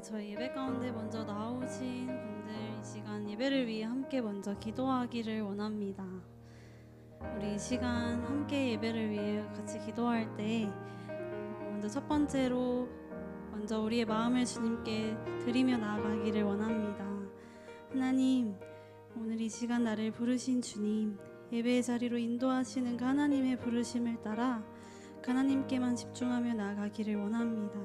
저희 예배 가운데 먼저 나오신 분들 이 시간 예배를 위해 함께 먼저 기도하기를 원합니다. 우리 이 시간 함께 예배를 위해 같이 기도할 때 먼저 첫 번째로 먼저 우리의 마음을 주님께 드리며 나아가기를 원합니다. 하나님, 오늘 이 시간 나를 부르신 주님, 예배의 자리로 인도하시는 그 하나님의 부르심을 따라 그 하나님께만 집중하며 나아가기를 원합니다.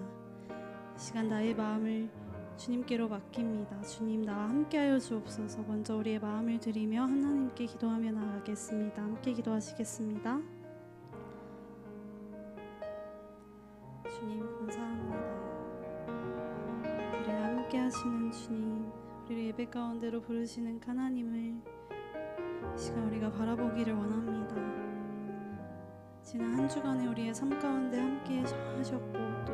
이 시간 나의 마음을 주님께로 맡깁니다. 주님, 나와 함께하여 주옵소서. 먼저 우리의 마음을 드리며 하나님께 기도하며 나아가겠습니다. 함께 기도하시겠습니다. 주님, 감사합니다. 우리와 함께하시는 주님, 우리를 예배 가운데로 부르시는 하나님을 이 시간 우리가 바라보기를 원합니다. 지난 한 주간에 우리의 삶 가운데 함께 하셨고 또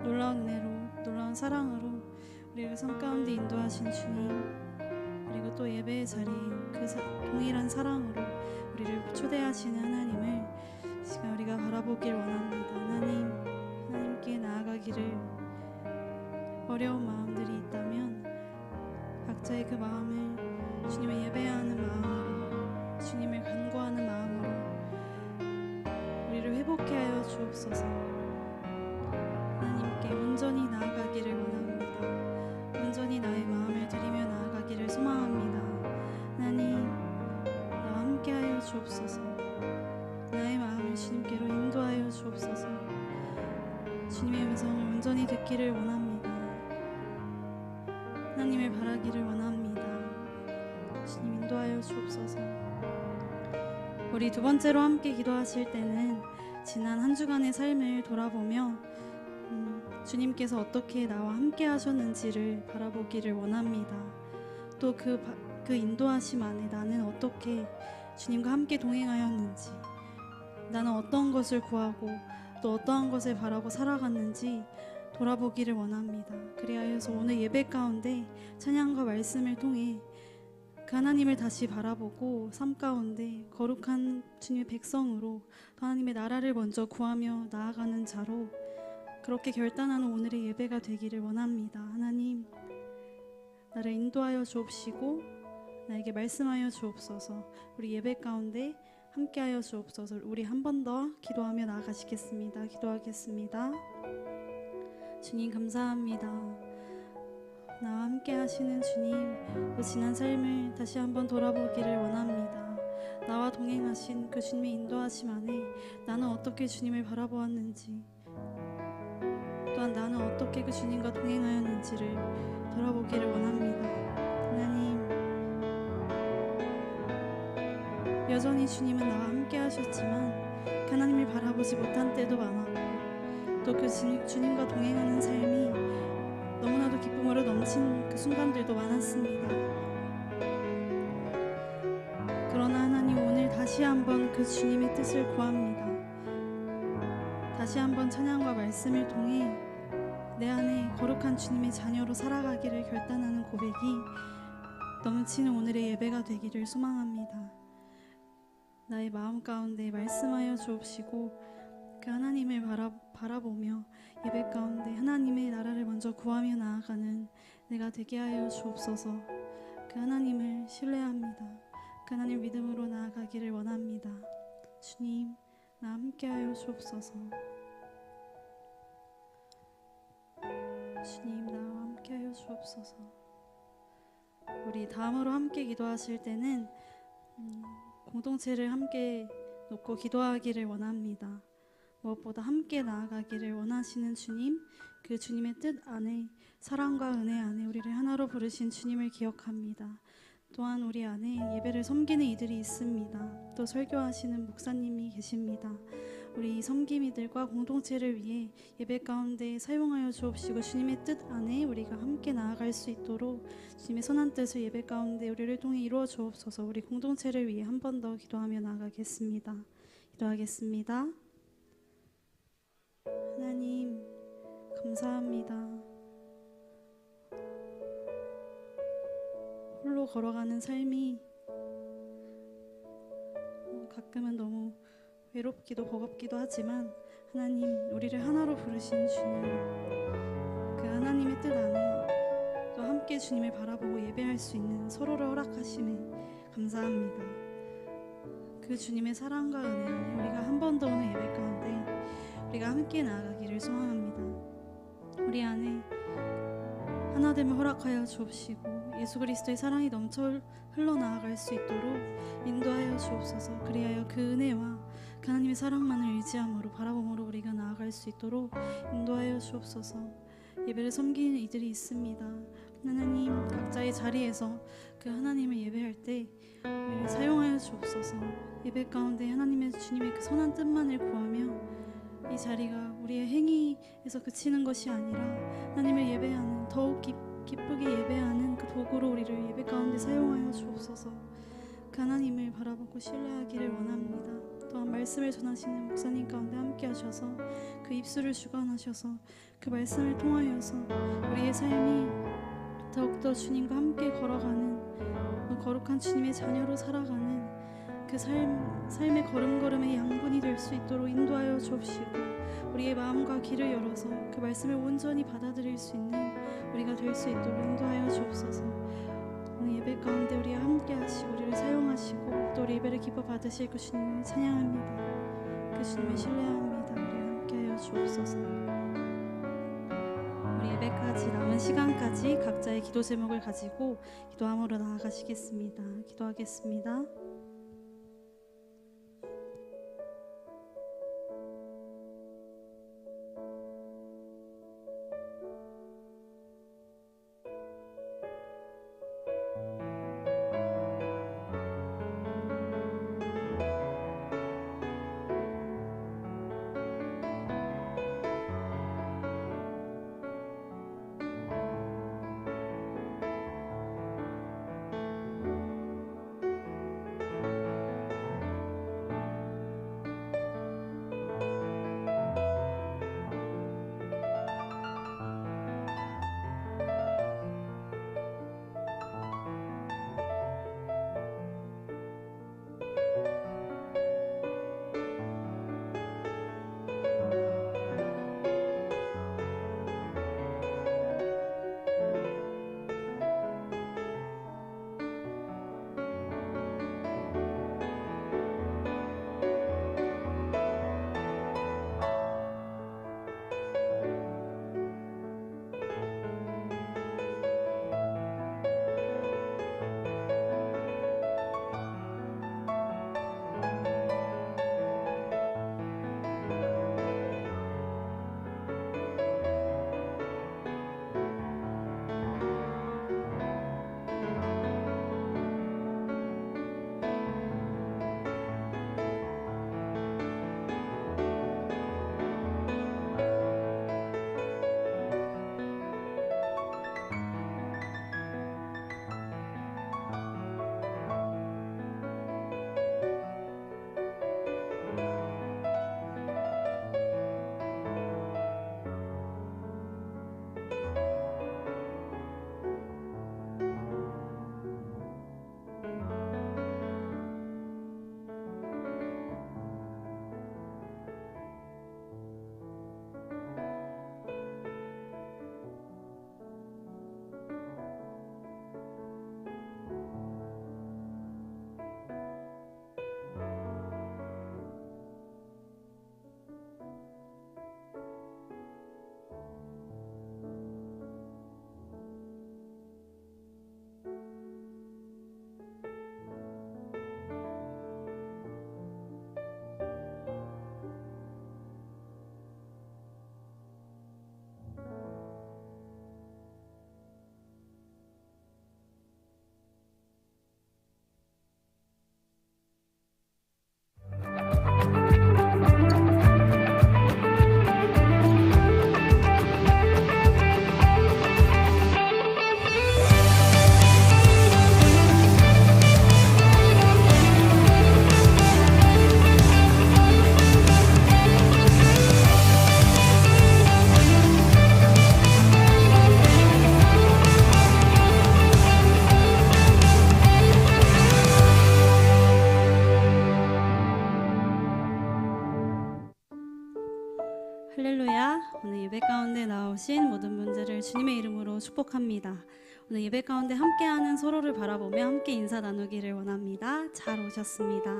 놀라운 은혜로, 놀라운 사랑으로 우리를 삶 가운데 인도하신 주님, 그리고 또 예배의 자리인 그 동일한 사랑으로 우리를 초대하시는 하나님을 이 시간 우리가 바라보길 원합니다. 하나님께 나아가기를 어려운 마음들이 있다면 각자의 그 마음을 주님을 예배하는 마음으로, 주님을 간구하는 마음으로 우리를 회복케 하여 주옵소서. 하나님께 온전히 나아가기를 원합니다. 온전히 나의 마음을 드리며 나아가기를 소망합니다. 하나님, 나와 함께하여 주옵소서. 나의 마음을 주님께로 인도하여 주옵소서. 주님의 음성을 온전히 듣기를 원합니다. 하나님을 바라기를 원합니다. 주님, 인도하여 주옵소서. 우리 두 번째로 함께 기도하실 때는 지난 한 주간의 삶을 돌아보며 주님께서 어떻게 나와 함께 하셨는지를 바라보기를 원합니다. 또 그 인도하심 안에 나는 어떻게 주님과 함께 동행하였는지, 나는 어떤 것을 구하고 또 어떠한 것을 바라고 살아갔는지 돌아보기를 원합니다. 그리하여서 오늘 예배 가운데 찬양과 말씀을 통해 그 하나님을 다시 바라보고 삶 가운데 거룩한 주님의 백성으로 하나님의 나라를 먼저 구하며 나아가는 자로 그렇게 결단하는 오늘의 예배가 되기를 원합니다. 하나님, 나를 인도하여 주옵시고 나에게 말씀하여 주옵소서. 우리 예배 가운데 함께하여 주옵소서. 우리 한 번 더 기도하며 나아가시겠습니다. 기도하겠습니다. 주님, 감사합니다. 나와 함께 하시는 주님, 또 지난 삶을 다시 한번 돌아보기를 원합니다. 나와 동행하신 그 주님의 인도하심 안에 나는 어떻게 주님을 바라보았는지, 또한 나는 어떻게 그 주님과 동행하였는지를 돌아보기를 원합니다. 하나님, 여전히 주님은 나와 함께 하셨지만 하나님을 바라보지 못한 때도 많았고 또 그 주님과 동행하는 삶이 너무나도 기쁨으로 넘친 그 순간들도 많았습니다. 그러나 하나님, 오늘 다시 한번 그 주님의 뜻을 구합니다. 다시 한번 찬양과 말씀을 통해 내 안에 거룩한 주님의 자녀로 살아가기를 결단하는 고백이 넘치는 오늘의 예배가 되기를 소망합니다. 나의 마음 가운데 말씀하여 주옵시고 그 하나님을 바라보며 예배 가운데 하나님의 나라를 먼저 구하며 나아가는 내가 되게 하여 주옵소서. 그 하나님을 신뢰합니다. 그 하나님 믿음으로 나아가기를 원합니다. 주님, 나 함께하여 주옵소서. 주님, 나와 함께하여 주옵소서. 우리 다음으로 함께 기도하실 때는 공동체를 함께 놓고 기도하기를 원합니다. 무엇보다 함께 나아가기를 원하시는 주님, 그 주님의 뜻 안에, 사랑과 은혜 안에 우리를 하나로 부르신 주님을 기억합니다. 또한 우리 안에 예배를 섬기는 이들이 있습니다. 또 설교하시는 목사님이 계십니다. 우리 섬김이들과 공동체를 위해 예배 가운데 사용하여 주옵시고 주님의 뜻 안에 우리가 함께 나아갈 수 있도록 주님의 선한 뜻을 예배 가운데 우리를 통해 이루어 주옵소서. 우리 공동체를 위해 한 번 더 기도하며 나아가겠습니다. 기도하겠습니다. 하나님, 감사합니다. 홀로 걸어가는 삶이 가끔은 너무 외롭기도 버겁기도 하지만 하나님, 우리를 하나로 부르신 주님, 그 하나님 하나님의 뜻 안에 또 함께 주님을 바라보고 예배할 수 있는 서로를 허락하심에 감사합니다. 그 주님의 사랑과 은혜 안에 우리가 한 번 더 오늘 예배 가운데 우리가 함께 나아가기를 소망합니다. 우리 안에 하나됨을 허락하여 주옵시고 예수 그리스도의 사랑이 넘쳐 흘러나아갈 수 있도록 인도하여 주옵소서. 그리하여 그 은혜와 그 하나님의 사랑만을 의지함으로 바라봄으로 우리가 나아갈 수 있도록 인도하여 주옵소서. 예배를 섬기는 이들이 있습니다. 하나님, 각자의 자리에서 그 하나님을 예배할 때 우리를 사용하여 주옵소서. 예배 가운데 하나님의 주님의 그 선한 뜻만을 구하며 이 자리가 우리의 행위에서 그치는 것이 아니라 하나님을 예배하는, 더욱 기쁘게 예배하는 그 도구로 우리를 예배 가운데 사용하여 주옵소서. 그 하나님을 바라보고 신뢰하기를 원합니다. 또한 말씀을 전하시는 목사님 가운데 함께 하셔서 그 입술을 주관하셔서 그 말씀을 통하여서 우리의 삶이 더욱더 주님과 함께 걸어가는 거룩한 주님의 자녀로 살아가는 그 삶의 걸음걸음의 양분이 될 수 있도록 인도하여 주옵시고 우리의 마음과 귀를 열어서 그 말씀을 온전히 받아들일 수 있는 우리가 될 수 있도록 인도하여 주옵소서. 오늘 예배 가운데 우리와 함께 하시고 우리를 사용하시고 또 우리 예배를 기뻐 받으실 그 주님을 찬양합니다. 그 주님을 신뢰합니다. 우리와 함께하여 주옵소서. 우리 예배까지 남은 시간까지 각자의 기도 제목을 가지고 기도함으로 나아가시겠습니다. 기도하겠습니다. 오늘 예배 가운데 나오신 모든 분들을 주님의 이름으로 축복합니다. 오늘 예배 가운데 함께하는 서로를 바라보며 함께 인사 나누기를 원합니다. 잘 오셨습니다.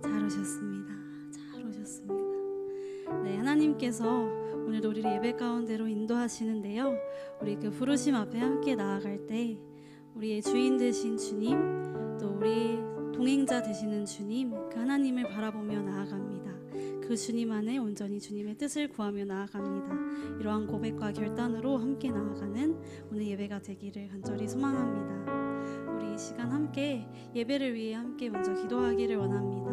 잘 오셨습니다. 잘 오셨습니다. 네, 하나님께서 오늘도 우리를 예배 가운데로 인도하시는데요. 우리 그 부르심 앞에 함께 나아갈 때 우리의 주인 되신 주님, 또 우리 동행자 되시는 주님, 그 하나님을 바라보며 나아갑니다. 그 주님 안에 온전히 주님의 뜻을 구하며 나아갑니다. 이러한 고백과 결단으로 함께 나아가는 오늘 예배가 되기를 간절히 소망합니다. 우리 이 시간 함께 예배를 위해 함께 먼저 기도하기를 원합니다.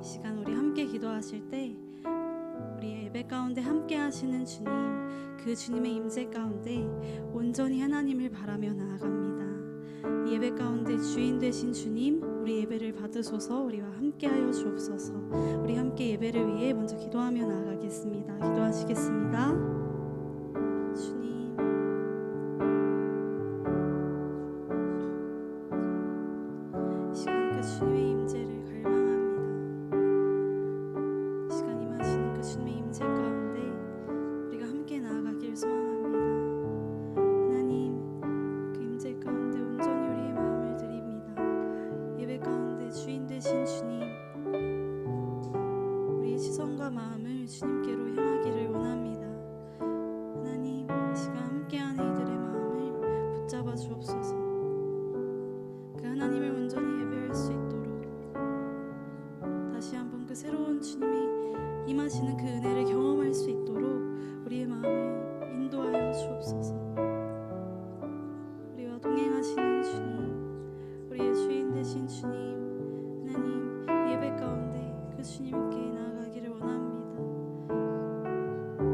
이 시간 우리 함께 기도하실 때 우리의 예배 가운데 함께 하시는 주님, 그 주님의 임재 가운데 온전히 하나님을 바라며 나아갑니다. 이 예배 가운데 주인 되신 주님, 우리 예배를 받으소서. 우리와 함께하여 주옵소서. 우리 함께 예배를 위해 먼저 기도하며 나아가겠습니다. 기도하시겠습니다. 주님, 이 시간 그 주님의 임재를 갈망합니다. 이 시간 임하시는 그 주님의 임재 가운데 우리가 함께 나아가길 소망합니다. 하나님, 그 임재 가운데 온전히 우리의 마음을 드립니다. 예배 가운데 주인 되신 주님, 우리의 시선과 마음을 주님께로 향하기를 원합니다. 하나님, 이 시간 함께하는 이들의 마음을 붙잡아 주옵소서. 그 하나님을 온전히 예배할 수 있도록 다시 한번 그 새로운 주님이 임하시는 그 은혜를 경험할 수 있도록 우리의 마음을 인도하여 주옵소서. 우리와 동행하시는 주님, 우리의 주인 되신 주님, 하나님, 이 예배 가운데 그 주님께 나아가기를 원합니다.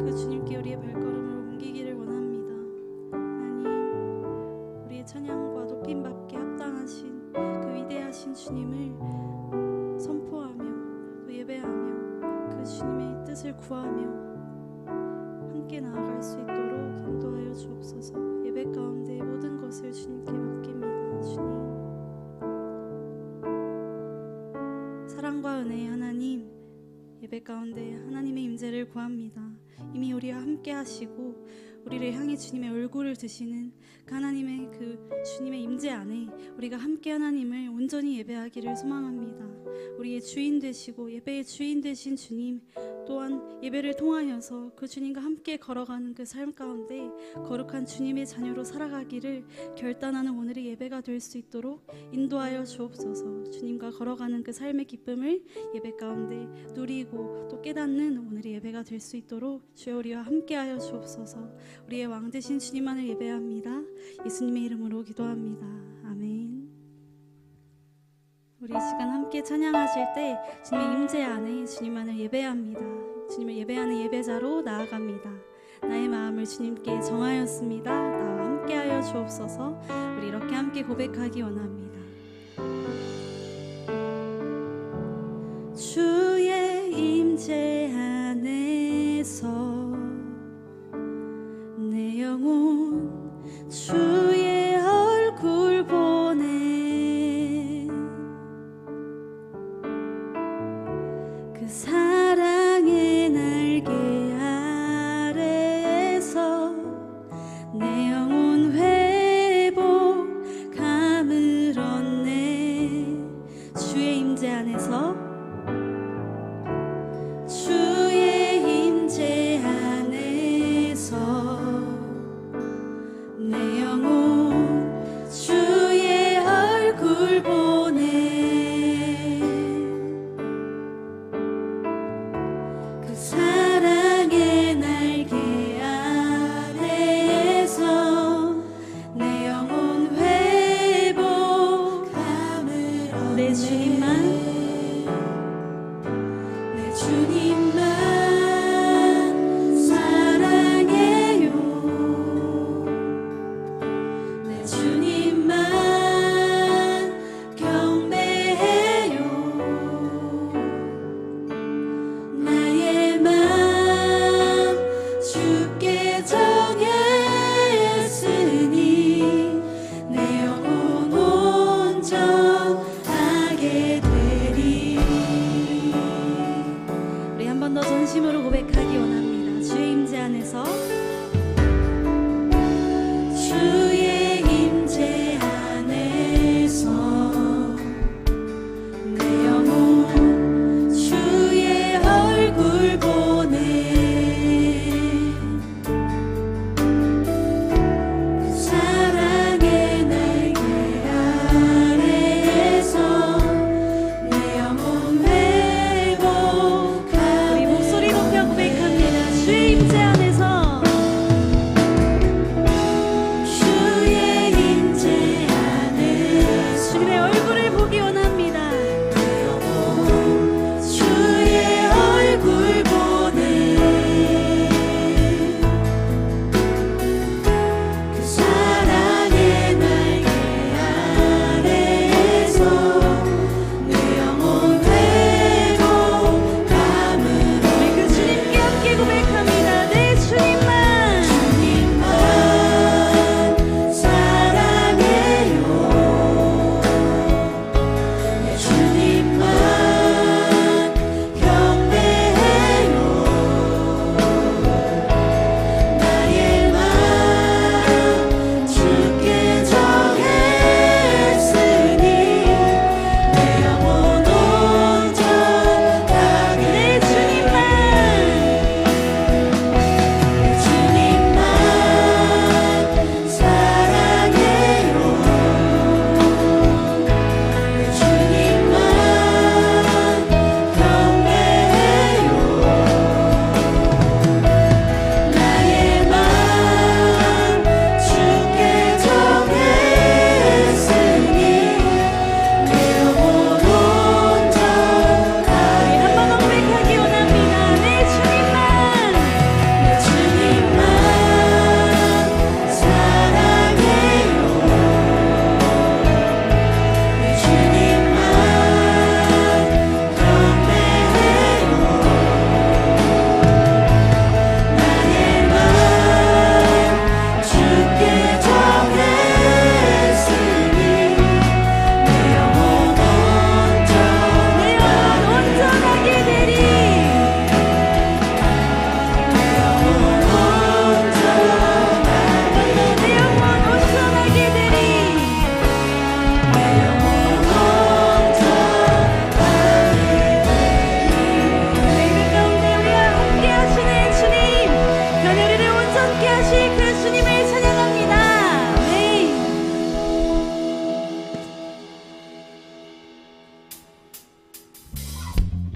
그 주님께 우리의 발걸음을 옮기기를 원합니다. 하나님, 우리의 찬양과 높임받게 합당하신 그 위대하신 주님을 선포하며 또 예배하며 그 주님의 뜻을 구하며 함께 나아갈 수 있도록 인도하여 주옵소서. 예배 가운데 모든 것을 주님께 맡깁니다. 주님, 사랑과 은혜의 하나님, 예배 가운데 하나님의 임재를 구합니다. 이미 우리와 함께 하시고 우리를 향해 주님의 얼굴을 드시는 그 하나님의 그 주님의 임재 안에 우리가 함께 하나님을 온전히 예배하기를 소망합니다. 우리의 주인 되시고 예배의 주인 되신 주님, 또한 예배를 통하여서 그 주님과 함께 걸어가는 그 삶 가운데 거룩한 주님의 자녀로 살아가기를 결단하는 오늘의 예배가 될 수 있도록 인도하여 주옵소서. 주님과 걸어가는 그 삶의 기쁨을 예배 가운데 누리고 또 깨닫는 오늘의 예배가 될 수 있도록 주여 우리와 함께하여 주옵소서. 우리의 왕 되신 주님만을 예배합니다. 예수님의 이름으로 기도합니다. 아멘. 우리 이 시간 함께 찬양하실 때 주님의 임재 안에 주님만을 예배합니다. 주님을 예배하는 예배자로 나아갑니다. 나의 마음을 주님께 정하였습니다. 나와 함께하여 주옵소서. 우리 이렇게 함께 고백하기 원합니다. 주의 임재 안에서 내 영혼 주의 얼굴 보네. 그 사랑의 날개 아래에서 내 영혼 회복감을 얻네. 주의 임재 안에서 주의 임재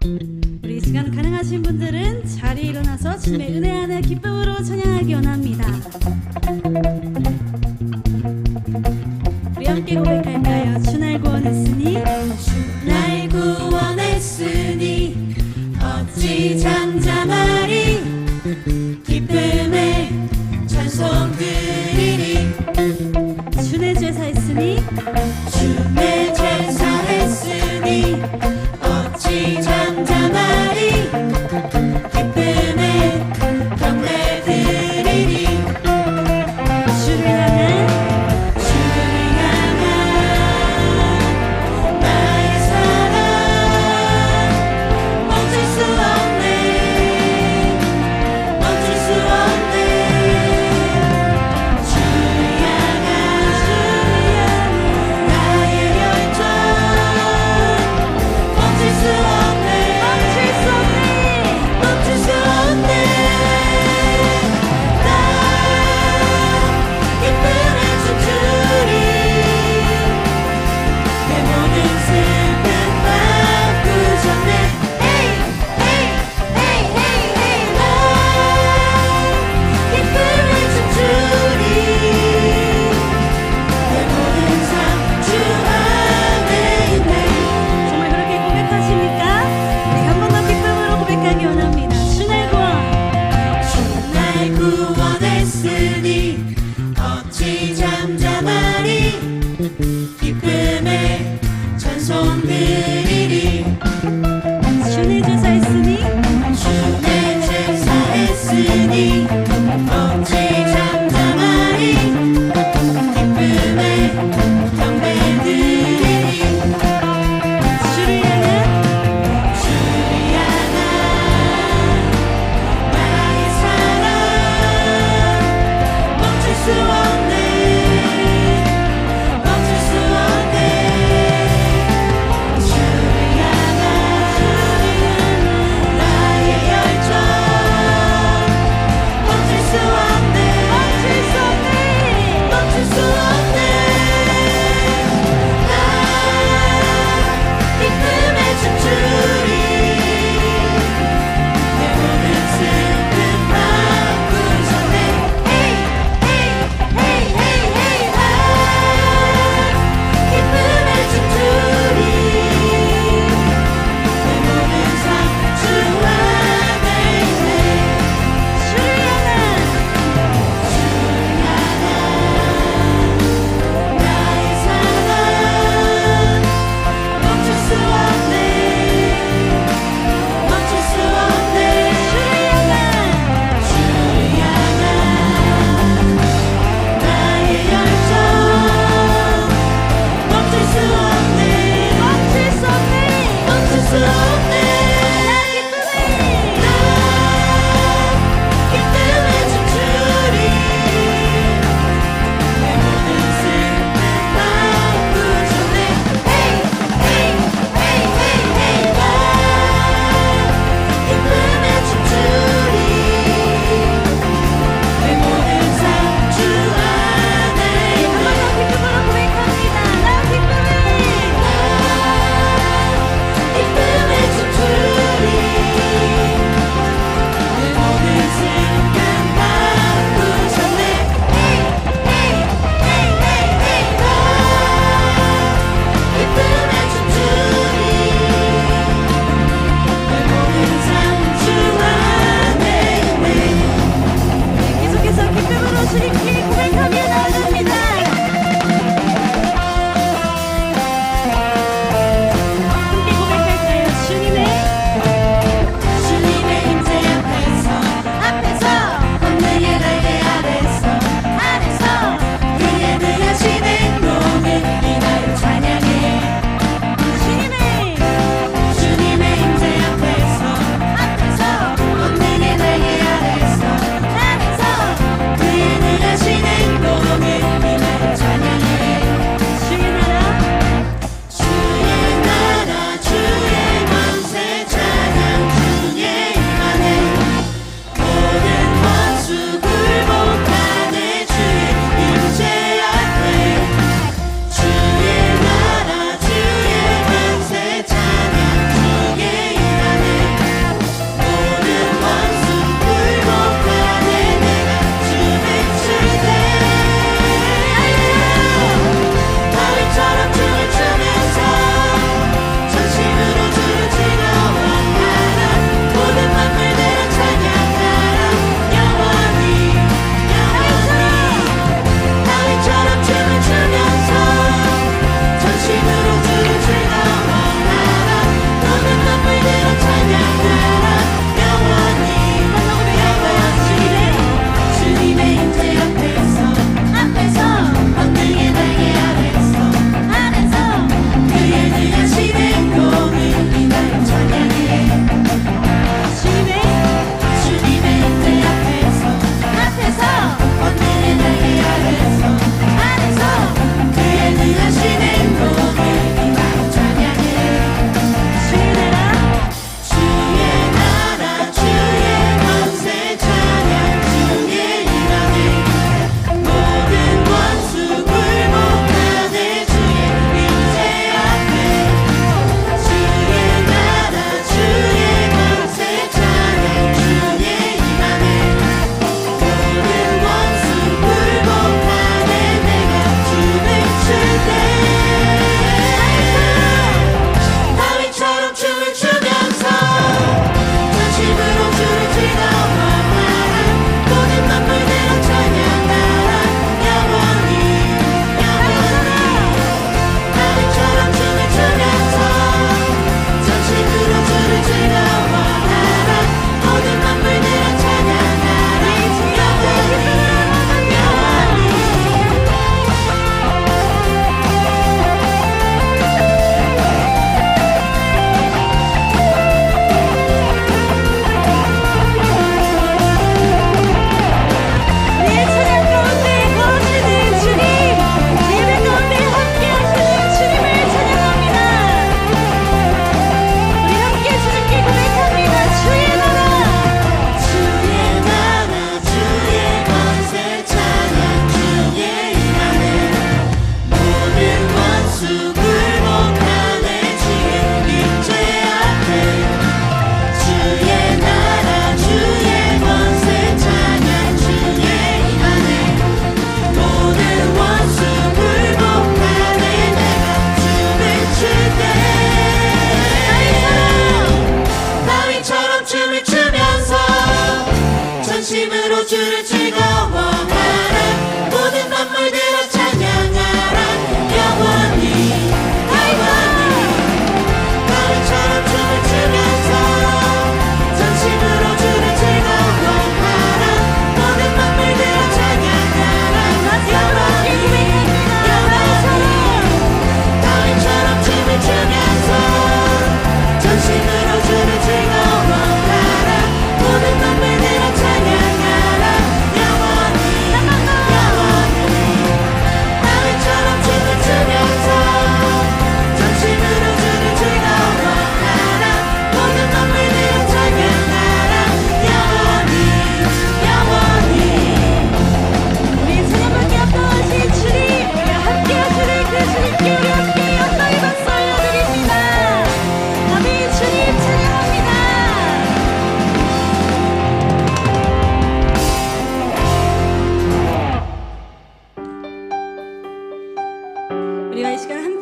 우리 이 시간 가능하신 분들은 자리에 일어나서 주님의 은혜 안에 기쁨으로 찬양하기 원합니다. 우리 함께 고백할까요? 주 날 구원했으니 날 구원했으니 어찌 잠잠하리 기쁨에 찬송 드리리 주 내 죄사 했으니 주 내 죄사 했으니 어찌 잠잠하리 기쁨에 경배 드리리 주를 향한 나의 사랑 멈출 수 없네 멈출 수 없네 주를 향한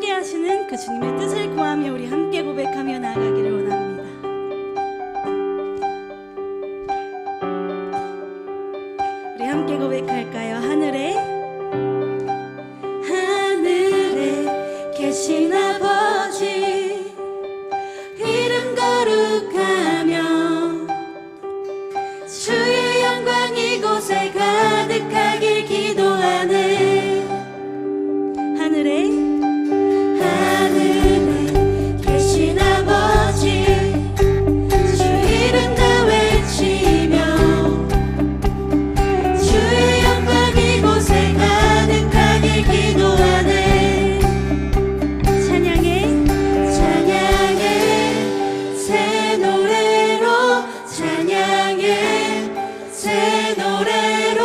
함께 하시는 그 주님의 뜻을 구하며 우리 함께 고백하며 나아가기를 원합니다. 우리 함께 고백할까요? 하늘에 계신 아버지 이름 거룩하며 주의 영광 이곳에 가득하길 기도하네. 하늘에 계신 아버지 주 이름 다 외치며 주의 영광 이곳에 가득하길 기도하네. 찬양해 새 노래로 찬양해 새 노래로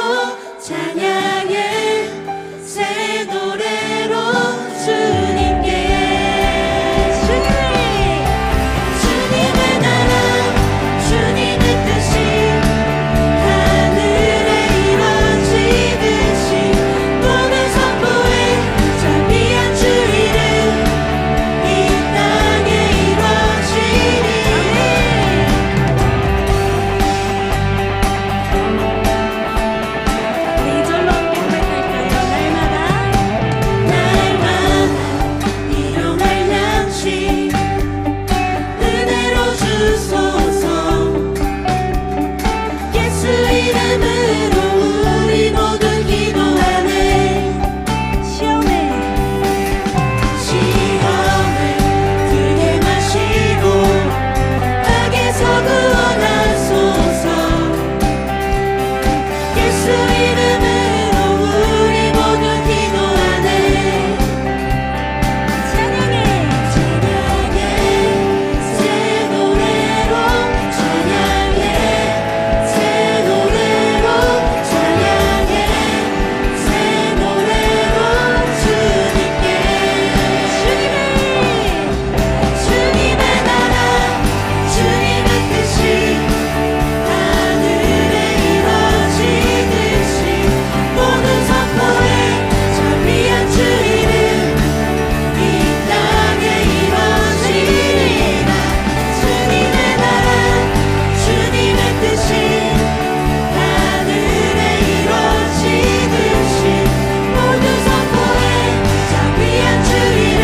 찬양해 새 노래로 주님께 주님의 나라 주님의 뜻이 하늘에 이루어지듯이 모든 선포에 자비한 주 이름 이 땅에 이루어지리. 네 절로 함께 고백할까요? 날마다 일용할 양식 은혜로 주소서. 예수 이름으로 우리 모두 기도하네. 시험을 들게 마시고 악에서 구원하소서. 예수 이름으로 우리 모두 기도하네. 찬양해 새 노래로 찬양해 새 노래로 찬양해 새 노래로 주님께 주님의 나라 주님의 뜻이 하늘에 이루어지듯이 모든 선포에 자비한 주 이름 이 땅에 이루어지리라. 주님의 나라 주님의 뜻이 하늘에 이루어지듯이 모든 선포에 자비한 주 이름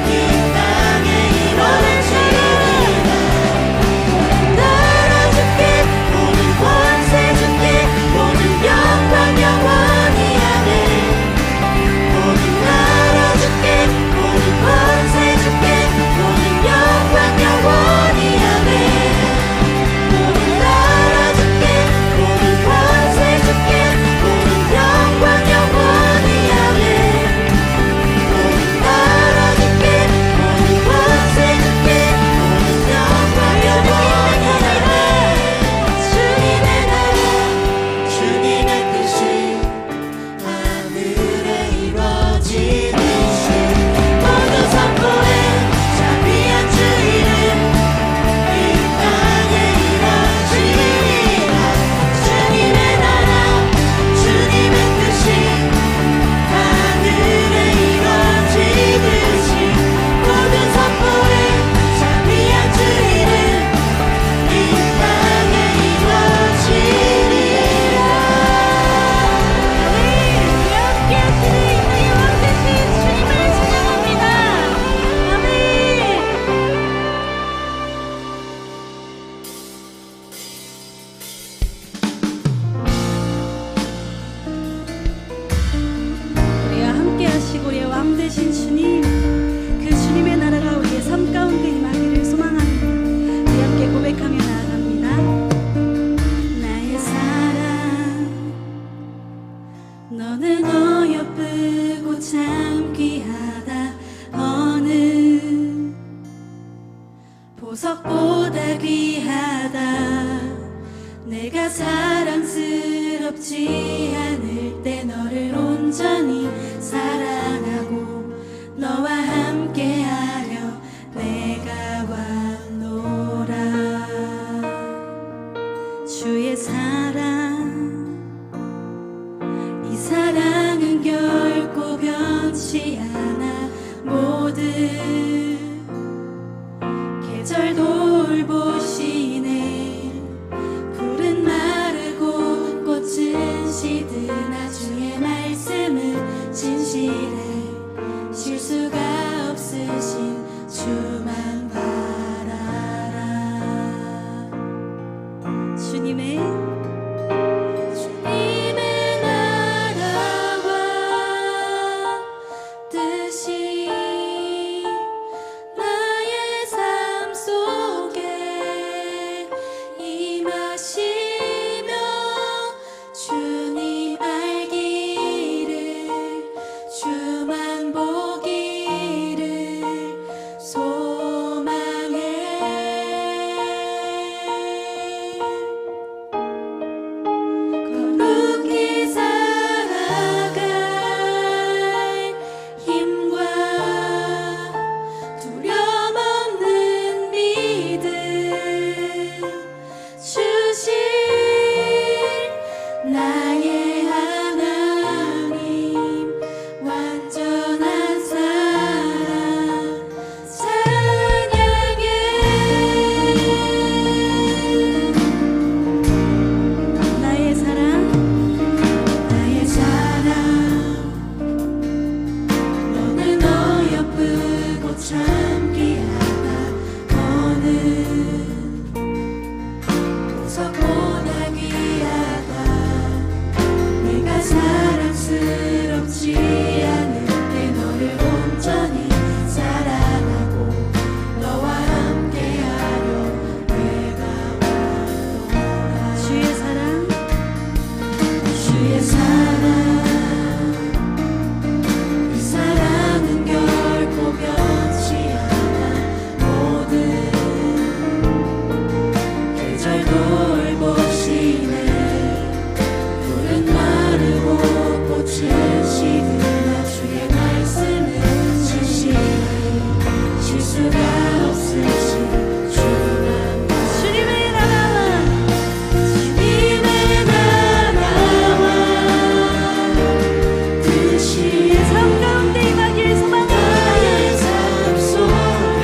이 땅에 이루어지리라. 나라 주께 모든 권세 주께 모든 영광 영원히 아멘. 모든 나라 주께 모든 권세 주께 모든 영광 영원히 아멘. 모든 나라 주께 모든 권세 주께 모든 영광 영원히 아멘. 모든 나라 주께 모든 권세 주께 모든 영광 영원히 아멘. 주님의 나라 주님의 뜻이 하늘에 이루어지듯이 모든 선포에 자비한 주 이름 이 땅에 이루어지리라. 주님의 나라 주님의 뜻이 하늘에 이루어지듯이 모든 선포에 자비한 주 이름 이 땅에 이루어지리라. 우리 함께 하시는 이 왕 대신 주님을 찬양합니다. 아멘. 우리와 함께 하시고 우리의 왕 되신 주님, 그 주님의 나라가 우리의 삶 가운데 임하기를 소망합니다. 우리 함께 고백하며 나아갑니다. 나의 사랑 너는 어여쁘고 참 귀하다. 어느 보석보다 귀하다. 내가 사랑스럽지 않을 때 너를 온전히 사랑하고 너와 함께하려 내가 왔노라. 주의 사랑 이 사랑은 결코 변치 않아. 영원히 사랑하고 너와 함께하려 내가 왔노라. 주의 사랑 주의 사랑 이 사랑은 결코 변치 않아. 모든 계절 돌보시네. 푸른 마르고 꽃은 시드나 주의 말씀은 진실히 실수가 없으신 주만. 주님의 나라와 주님의 나라와 뜻이 삶 가운데 임하길 소망합니다. 나의 삶 속에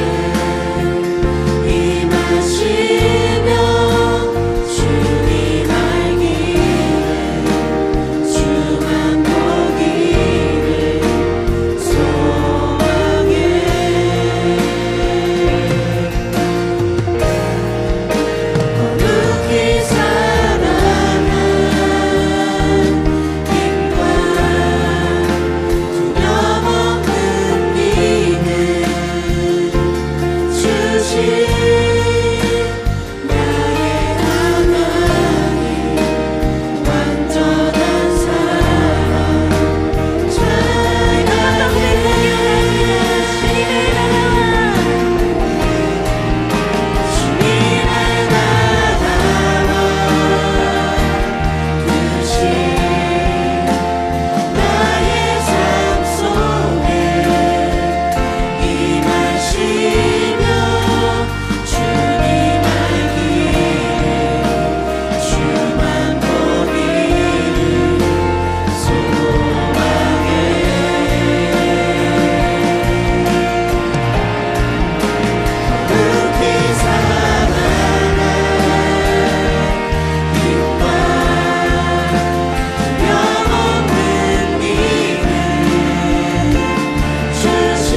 임하시며 주님 알기를 주만 보기를 소망해. 거룩히 살아간 힘과 두려움 없는 믿음 주신 나의 하나님 완전한 사랑 주님의 나라와 뜻이 나의 삶 속에 임하시며 주님 알기를 주만 보기를 소망해. 거룩히 살아간 힘과 두려움 없는 믿음 주신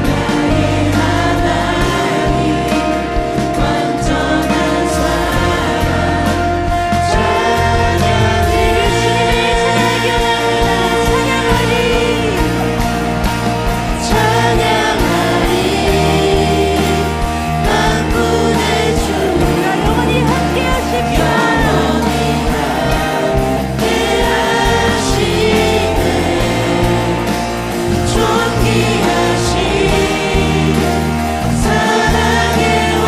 나의 하나님 완전한 사랑 찬양해. 찬양하리 만군의 주 영원히 함께 하십시오. 영원히 함께하시네. 존귀하신 사랑의 왕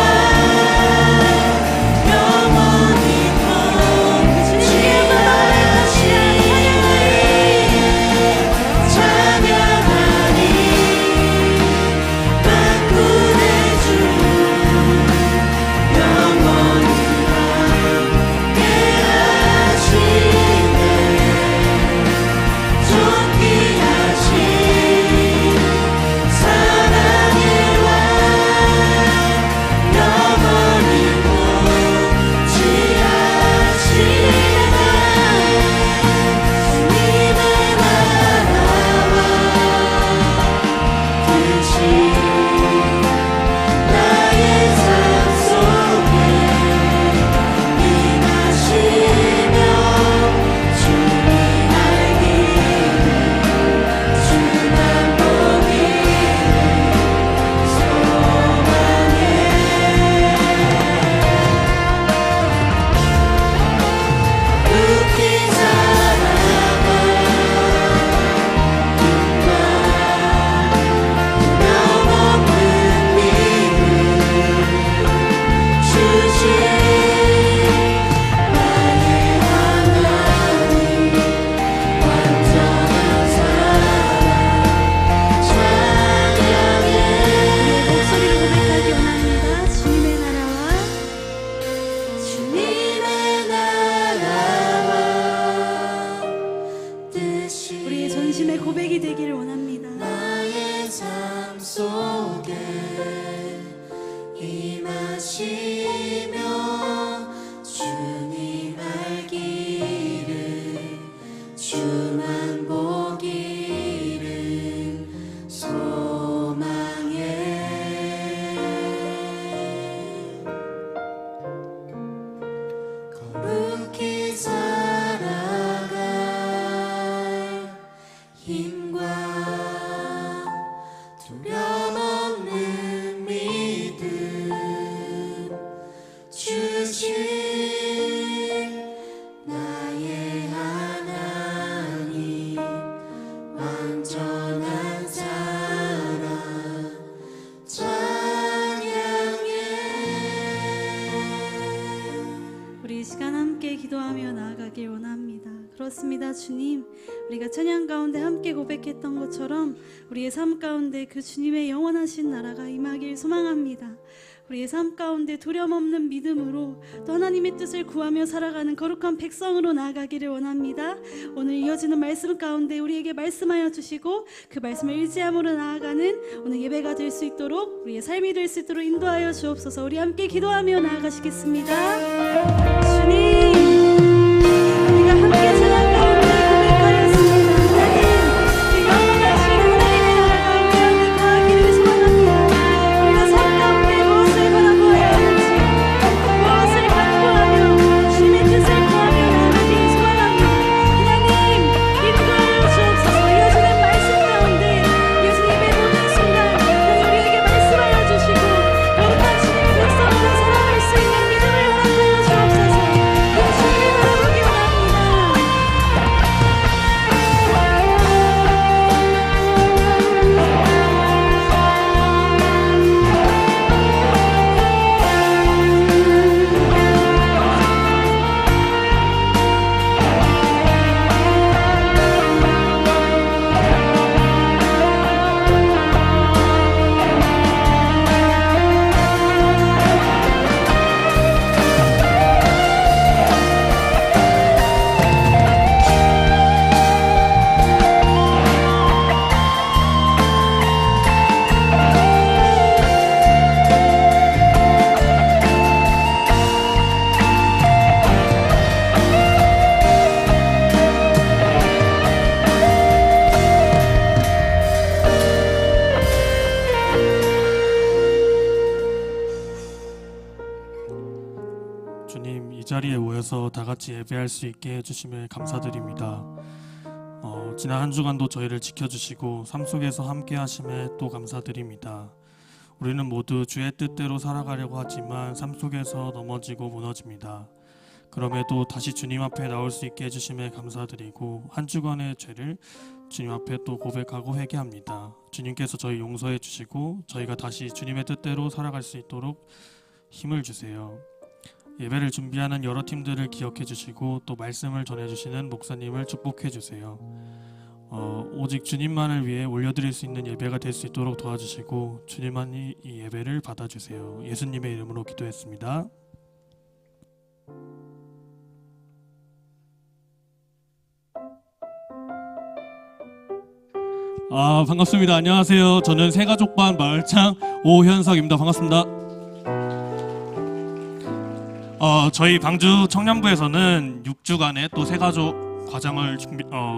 영원히 통치하시네. 찬양하리 만군의 주 영원히 함께하시네. 존귀하신 사랑의 왕 영원히 통치하시네. 주님의 나라와 뜻이 나의 삶 속에 임하시며 주님 알기를 주만 보기를 소망해. 깊이 살아가 힘과 두려움 없는 믿음 주신 나의 하나님 완전한 사랑 찬양해. 목소리를 고백하기 원합니다. 주님의 나라와 주님의 나라와 뜻이 우리의 전심의 고백이 되기를 원합니다. 나의 삶 속에 임하시며 주님 알기를 주만 보기를 소망해. 거룩히 살아갈 힘과 두려움없는 믿음 주신 나의 하나님 완전한 사랑 찬양해. 우리 이 시간 함께 기도하며 나아가길 원합니다. 그렇습니다. 주님, 우리가 찬양 가운데 함께 고백했던 것처럼 우리의 삶 가운데 그 주님의 영원하신 나라가 임하길 소망합니다. 우리의 삶 가운데 두려움 없는 믿음으로 또 하나님의 뜻을 구하며 살아가는 거룩한 백성으로 나아가기를 원합니다. 오늘 이어지는 말씀 가운데 우리에게 말씀하여 주시고 그 말씀을 의지함으로 나아가는 오늘 예배가 될 수 있도록 우리의 삶이 될 수 있도록 인도하여 주옵소서. 우리 함께 기도하며 나아가시겠습니다. 주님, 우리가 함께 찬양 가운데 고백하였습니다. 하나님, 그 영원하신 하나님의 나라가 우리 안에 거하기를 소망합니다. 우리가 삶 가운데 무엇을 바라보아야 할지, 무엇을 간구하며 주님의 뜻을 구하며 나아가기를 소망합니다. 하나님, 인도하여 주옵소서. 이어지는 말씀 가운데 이어지는 예배 모든 순간 하나님 우리에게 말씀하여 주시고 거룩한 주님의 백성으로 살아갈 수 있는 믿음을 허락하여 주옵소서. 예수님을 바라보기 원합니다. 주님, 이 자리에 모여서 다 같이 예배할 수 있게 해주심에 감사드립니다. 지난 한 주간도 저희를 지켜주시고 삶 속에서 함께 하심에 또 감사드립니다. 우리는 모두 주의 뜻대로 살아가려고 하지만 삶 속에서 넘어지고 무너집니다. 그럼에도 다시 주님 앞에 나올 수 있게 해주심에 감사드리고 한 주간의 죄를 주님 앞에 또 고백하고 회개합니다. 주님께서 저희 용서해 주시고 저희가 다시 주님의 뜻대로 살아갈 수 있도록 힘을 주세요. 예배를 준비하는 여러 팀들을 기억해 주시고 또 말씀을 전해 주시는 목사님을 축복해 주세요. 오직 주님만을 위해 올려드릴 수 있는 예배가 될 수 있도록 도와주시고 주님만이 이 예배를 받아주세요. 예수님의 이름으로 기도했습니다. 반갑습니다. 안녕하세요. 저는 새가족반 마을창 오현석입니다. 반갑습니다. 저희 방주 청년부에서는 6주간의 또 새가족 과정을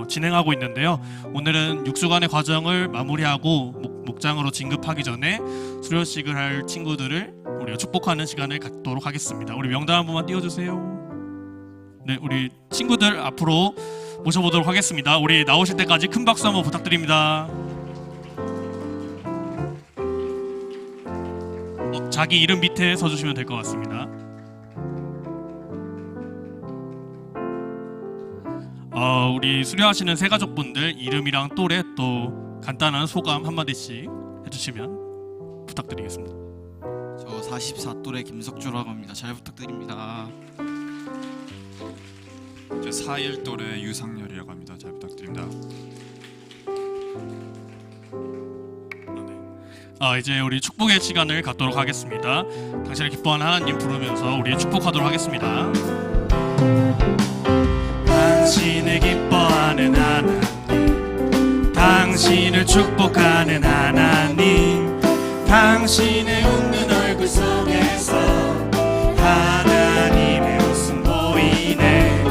진행하고 있는데요. 오늘은 6주간의 과정을 마무리하고 목장으로 진급하기 전에 수료식을 할 친구들을 우리가 축복하는 시간을 갖도록 하겠습니다. 우리 명단 한 번만 띄워주세요. 네, 우리 친구들 앞으로 모셔보도록 하겠습니다. 우리 나오실 때까지 큰 박수 한번 부탁드립니다. 자기 이름 밑에 서주시면 될 것 같습니다. 우리 수료하시는 새가족분들 이름이랑 또래 또 간단한 소감 한마디씩 해주시면 부탁드리겠습니다. 저 44또래 김석주라고 합니다. 잘 부탁드립니다. 저 41또래 유상열이라고 합니다. 잘 부탁드립니다. 이제 우리 축복의 시간을 갖도록 하겠습니다. 당신을 기뻐하는 하나님 부르면서 우리 축복하도록 하겠습니다. 당신을 기뻐하는 하나님, 당신을 축복하는 하나님, 당신의 웃는 얼굴 속에서 하나님의 웃음 보이네.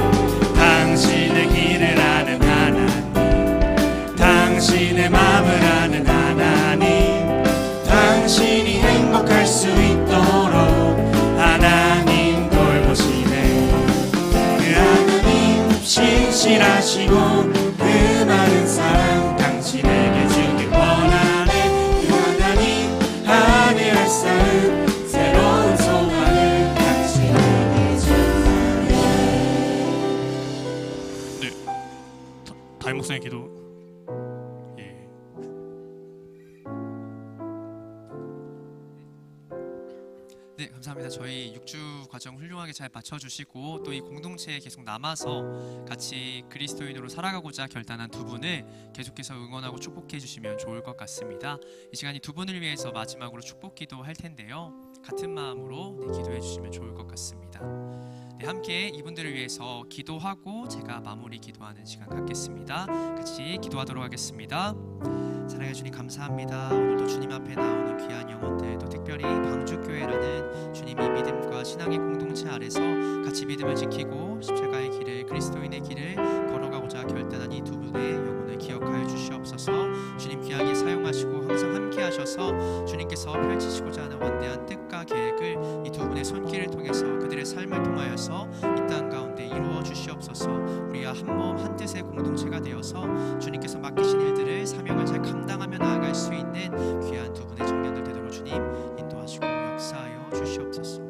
당신의 길을 아는 하나님, 당신의 마음을 아는 하나님, 당신이 행복할 수 있도록 하나님 돌보시네. 그 하나님 신실하시고 그 많은 사랑 당신에게 주길 원하네. 그 목사님 기도. 예. 네, 감사합니다. 저희 6주 과정 훌륭하게 잘 마쳐주시고 또 이 공동체에 계속 남아서 같이 그리스도인으로 살아가고자 결단한 두 분을 계속해서 응원하고 축복해 주시면 좋을 것 같습니다. 이 시간이 두 분을 위해서 마지막으로 축복 기도할 텐데요. 같은 마음으로 기도해 주시면 좋을 것 같습니다. 네, 함께 이분들을 위해서 기도하고 제가 마무리 기도하는 시간 갖겠습니다. 같이 기도하도록 하겠습니다. 사랑해 주님 감사합니다. 오늘도 주님 앞에 나오는 귀한 영혼들, 또 특별히 방주교회라는 주님이 믿음과 신앙의 공동체 아래서 같이 믿음을 지키고 십자가의 길을, 그리스도인의 길을 걸어가고자 결단한 이 두 분의 영혼을 기억하여 주시옵소서. 주님 귀하게 사용하시고 항상 함께 하셔서 주님께서 펼치시고자 하는 원대한 뜻과 계획을 이 두 분의 손길을 통해서 그들의 삶을 통하여서 이 땅 가운데 이루어 주시옵소서. 우리가 한 몸 한 뜻의 공동체가 되어서 주님께서 맡기신 일들을 사명을 잘 감당하며 나아갈 수 있는 귀한 두 분의 청년들 되도록 주님 인도하시고 역사하여 주시옵소서.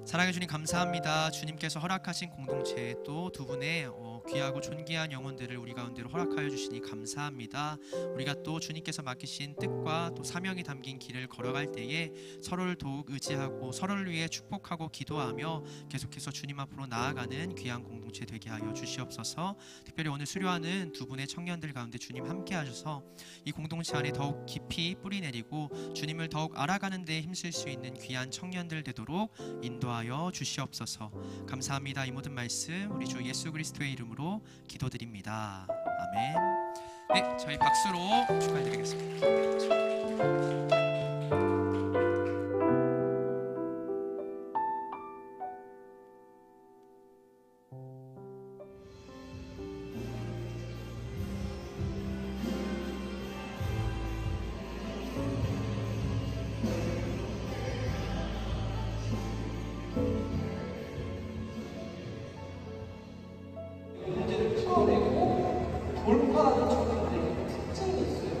사랑해 주님 감사합니다. 주님께서 허락하신 공동체에 또 두 분의 귀하고 존귀한 영혼들을 우리 가운데로 허락하여 주시니 감사합니다. 우리가 또 주님께서 맡기신 뜻과 또 사명이 담긴 길을 걸어갈 때에 서로를 더욱 의지하고 서로를 위해 축복하고 기도하며 계속해서 주님 앞으로 나아가는 귀한 공동체 되게 하여 주시옵소서. 특별히 오늘 수료하는 두 분의 청년들 가운데 주님 함께 하셔서 이 공동체 안에 더욱 깊이 뿌리 내리고 주님을 더욱 알아가는 데 힘쓸 수 있는 귀한 청년들 되도록 인도하여 주시옵소서. 감사합니다. 이 모든 말씀 우리 주 예수 그리스도의 이름으로 기도드립니다. 아멘. 네, 저희 박수로 축하드리겠습니다. 문제를 풀어내고 돌파하는 청년들에게 특징이 있어요.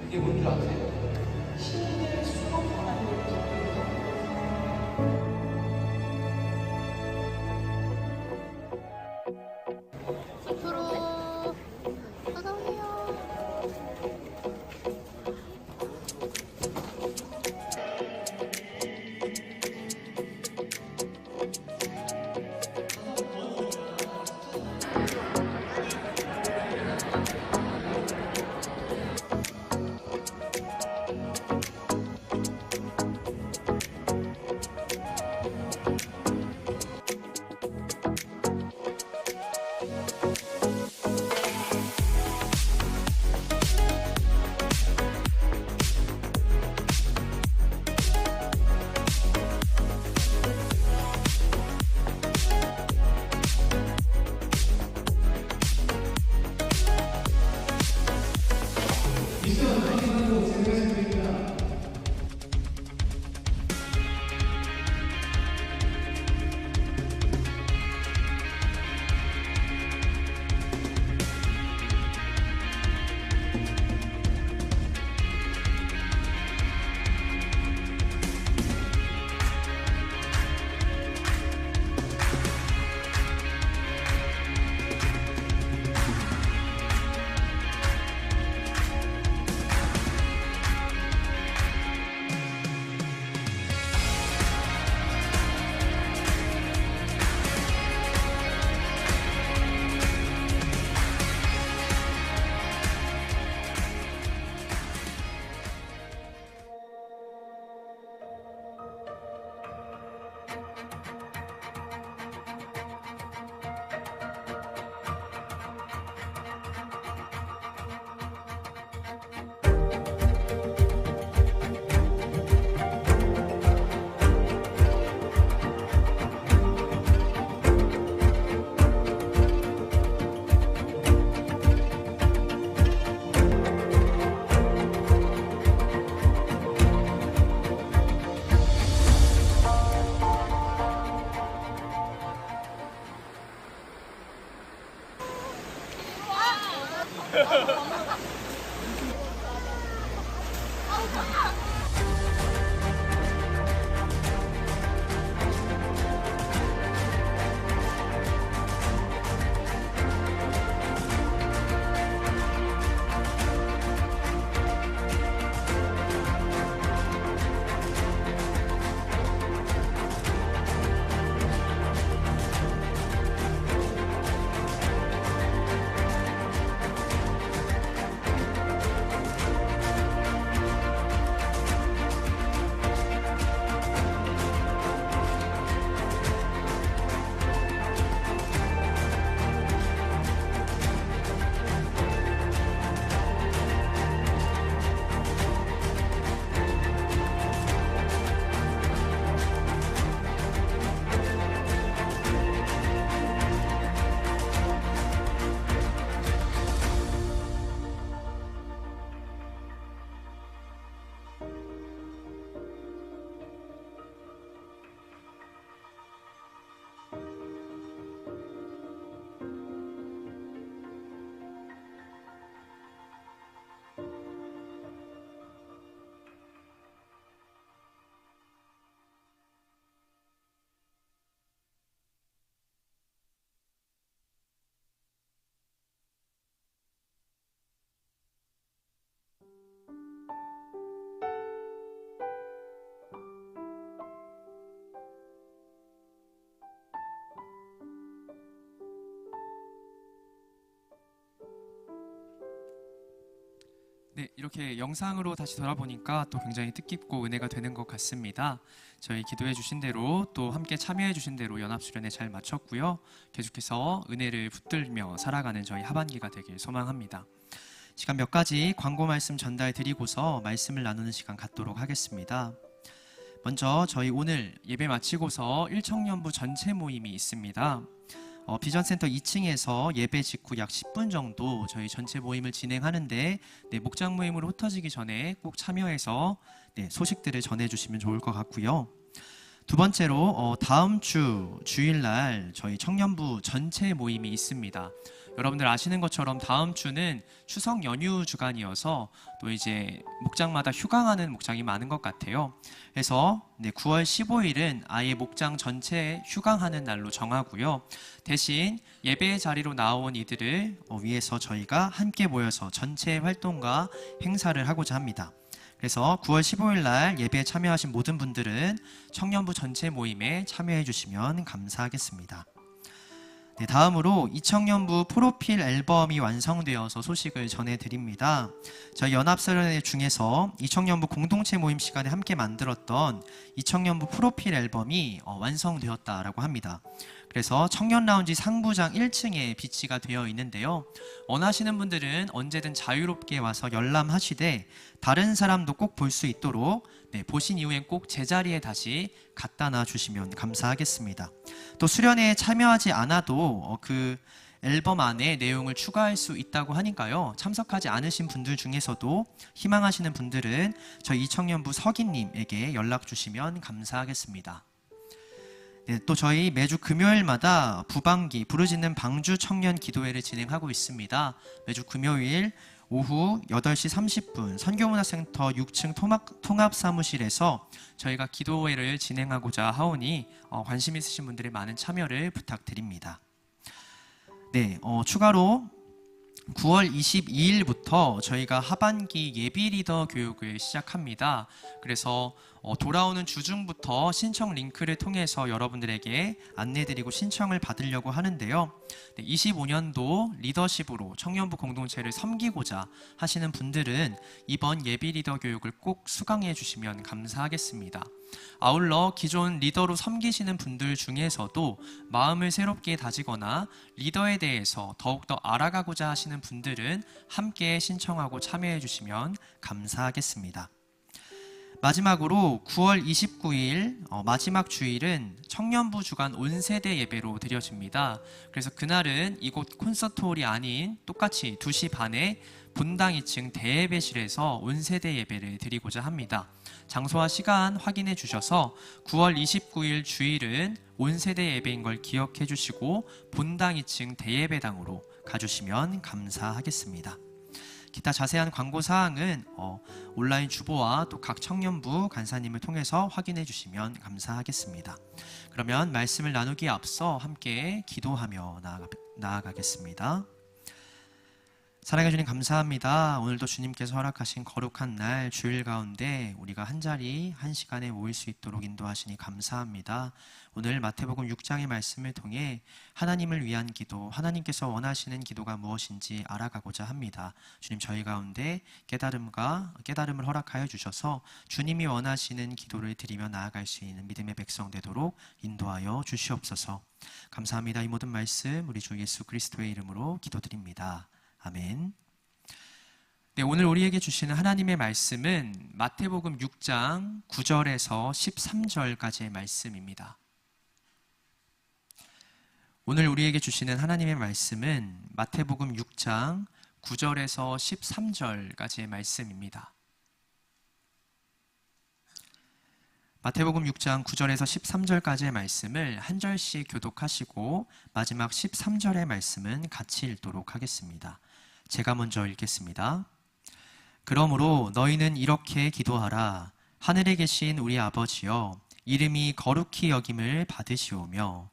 이게 뭔지 아세요? 신의 수로 하나님을 잡습니다. 앞으로 어서오세요. 네, 이렇게 영상으로 다시 돌아보니까 또 굉장히 뜻깊고 은혜가 되는 것 같습니다. 저희 기도해 주신 대로 또 함께 참여해 주신 대로 연합수련회 잘 마쳤고요. 계속해서 은혜를 붙들며 살아가는 저희 하반기가 되길 소망합니다. 시간 몇 가지 광고 말씀 전달 드리고서 말씀을 나누는 시간 갖도록 하겠습니다. 먼저 저희 오늘 예배 마치고서 1청년부 전체 모임이 있습니다. 비전센터 2층에서 예배 직후 약 10분 정도 저희 전체 모임을 진행하는데 목장 모임으로 흩어지기 전에 꼭 참여해서 소식들을 전해주시면 좋을 것 같고요. 두 번째로 다음 주 주일날 저희 청년부 전체 모임이 있습니다. 여러분들 아시는 것처럼 다음 주는 추석 연휴 주간이어서 또 이제 목장마다 휴강하는 목장이 많은 것 같아요. 그래서 9월 15일은 아예 목장 전체 휴강하는 날로 정하고요. 대신 예배의 자리로 나온 이들을 위해서 저희가 함께 모여서 전체 활동과 행사를 하고자 합니다. 그래서 9월 15일 날 예배에 참여하신 모든 분들은 청년부 전체 모임에 참여해 주시면 감사하겠습니다. 다음으로 이청년부 프로필 앨범이 완성되어서 소식을 전해드립니다. 저희 연합수련회 중에서 이청년부 공동체 모임 시간에 함께 만들었던 이청년부 프로필 앨범이 완성되었다라고 합니다. 그래서 청년라운지 상부장 1층에 비치가 되어 있는데요. 원하시는 분들은 언제든 자유롭게 와서 열람하시되 다른 사람도 꼭 볼 수 있도록 보신 이후엔 꼭 제자리에 다시 갖다 놔 주시면 감사하겠습니다. 또 수련회에 참여하지 않아도 그 앨범 안에 내용을 추가할 수 있다고 하니까요. 참석하지 않으신 분들 중에서도 희망하시는 분들은 저희 이청년부 서기님에게 연락 주시면 감사하겠습니다. 또 저희 매주 금요일마다 부방기 부르짖는 방주 청년 기도회를 진행하고 있습니다. 매주 금요일 오후 8시 30분 선교문화센터 6층 통합사무실에서 저희가 기도회를 진행하고자 하오니 관심 있으신 분들의 많은 참여를 부탁드립니다. 추가로 9월 22일부터 저희가 하반기 예비 리더 교육을 시작합니다. 그래서 돌아오는 주중부터 신청 링크를 통해서 여러분들에게 안내드리고 신청을 받으려고 하는데요. 25년도 리더십으로 청년부 공동체를 섬기고자 하시는 분들은 이번 예비 리더 교육을 꼭 수강해 주시면 감사하겠습니다. 아울러 기존 리더로 섬기시는 분들 중에서도 마음을 새롭게 다지거나 리더에 대해서 더욱더 알아가고자 하시는 분들은 함께 신청하고 참여해 주시면 감사하겠습니다. 마지막으로 9월 29일 마지막 주일은 청년부 주간 온세대 예배로 드려집니다. 그래서 그날은 이곳 콘서트홀이 아닌 똑같이 2시 반에 본당 2층 대예배실에서 온세대 예배를 드리고자 합니다. 장소와 시간 확인해 주셔서 9월 29일 주일은 온세대 예배인 걸 기억해 주시고 본당 2층 대예배당으로 가주시면 감사하겠습니다. 기타 자세한 광고 사항은 온라인 주보와 또 각 청년부 간사님을 통해서 확인해 주시면 감사하겠습니다. 그러면 말씀을 나누기에 앞서 함께 기도하며 나아가겠습니다. 사랑해 주님 감사합니다. 오늘도 주님께서 허락하신 거룩한 날 주일 가운데 우리가 한자리 한 시간에 모일 수 있도록 인도하시니 감사합니다. 오늘 마태복음 6장의 말씀을 통해 하나님을 위한 기도, 하나님께서 원하시는 기도가 무엇인지 알아가고자 합니다. 주님 저희 가운데 깨달음을 허락하여 주셔서 주님이 원하시는 기도를 드리며 나아갈 수 있는 믿음의 백성 되도록 인도하여 주시옵소서. 감사합니다. 이 모든 말씀 우리 주 예수 그리스도의 이름으로 기도드립니다. 아멘. 오늘 우리에게 주시는 하나님의 말씀은 마태복음 6장 9절에서 13절까지의 말씀입니다. 오늘 우리에게 주시는 하나님의 말씀은 마태복음 6장 9절에서 13절까지의 말씀입니다. 마태복음 6장 9절에서 13절까지의 말씀을 한 절씩 교독하시고 마지막 13절의 말씀은 같이 읽도록 하겠습니다. 제가 먼저 읽겠습니다. 그러므로 너희는 이렇게 기도하라. 하늘에 계신 우리 아버지여, 이름이 거룩히 여김을 받으시오며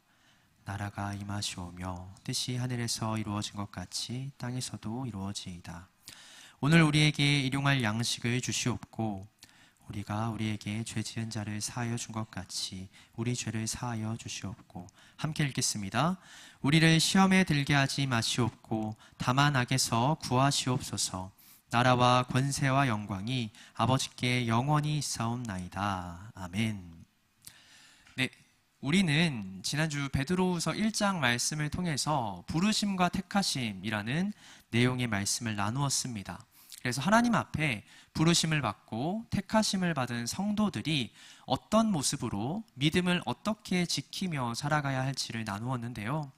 나라가 임하시오며 뜻이 하늘에서 이루어진 것 같이 땅에서도 이루어지이다. 오늘 우리에게 일용할 양식을 주시옵고 우리가 우리에게 죄 지은 자를 사하여 준 것 같이 우리 죄를 사하여 주시옵고. 함께 읽겠습니다. 우리를 시험에 들게 하지 마시옵고 다만 악에서 구하시옵소서. 나라와 권세와 영광이 아버지께 영원히 있사옵나이다. 아멘. 네, 우리는 지난주 베드로후서 1장 말씀을 통해서 부르심과 택하심이라는 내용의 말씀을 나누었습니다. 그래서 하나님 앞에 부르심을 받고 택하심을 받은 성도들이 어떤 모습으로 믿음을 어떻게 지키며 살아가야 할지를 나누었는데요.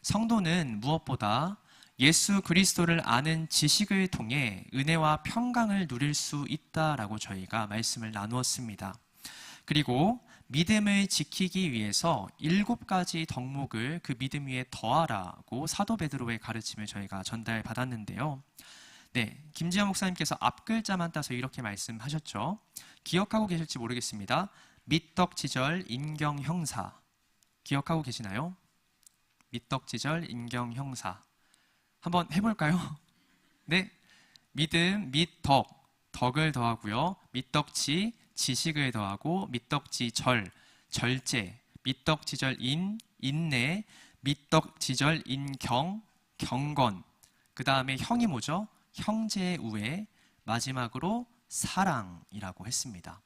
성도는 무엇보다 예수 그리스도를 아는 지식을 통해 은혜와 평강을 누릴 수 있다라고 저희가 말씀을 나누었습니다. 그리고 믿음을 지키기 위해서 7가지 덕목을 그 믿음 위에 더하라고 사도 베드로의 가르침을 저희가 전달받았는데요. 네, 김지현 목사님께서 앞글자만 따서 이렇게 말씀하셨죠. 기억하고 계실지 모르겠습니다. 밑덕지절 인경형사. 기억하고 계시나요? 밑덕지절 인경형사. 한번 해볼까요? 네, 믿음, 밑덕, 덕을 더하고요. 밑덕지, 지식을 더하고 밑덕지절, 절제, 밑덕지절 인내, 밑덕지절 인경, 경건. 그 다음에 형이 뭐죠? 형제의 우애, 마지막으로 사랑이라고 했습니다.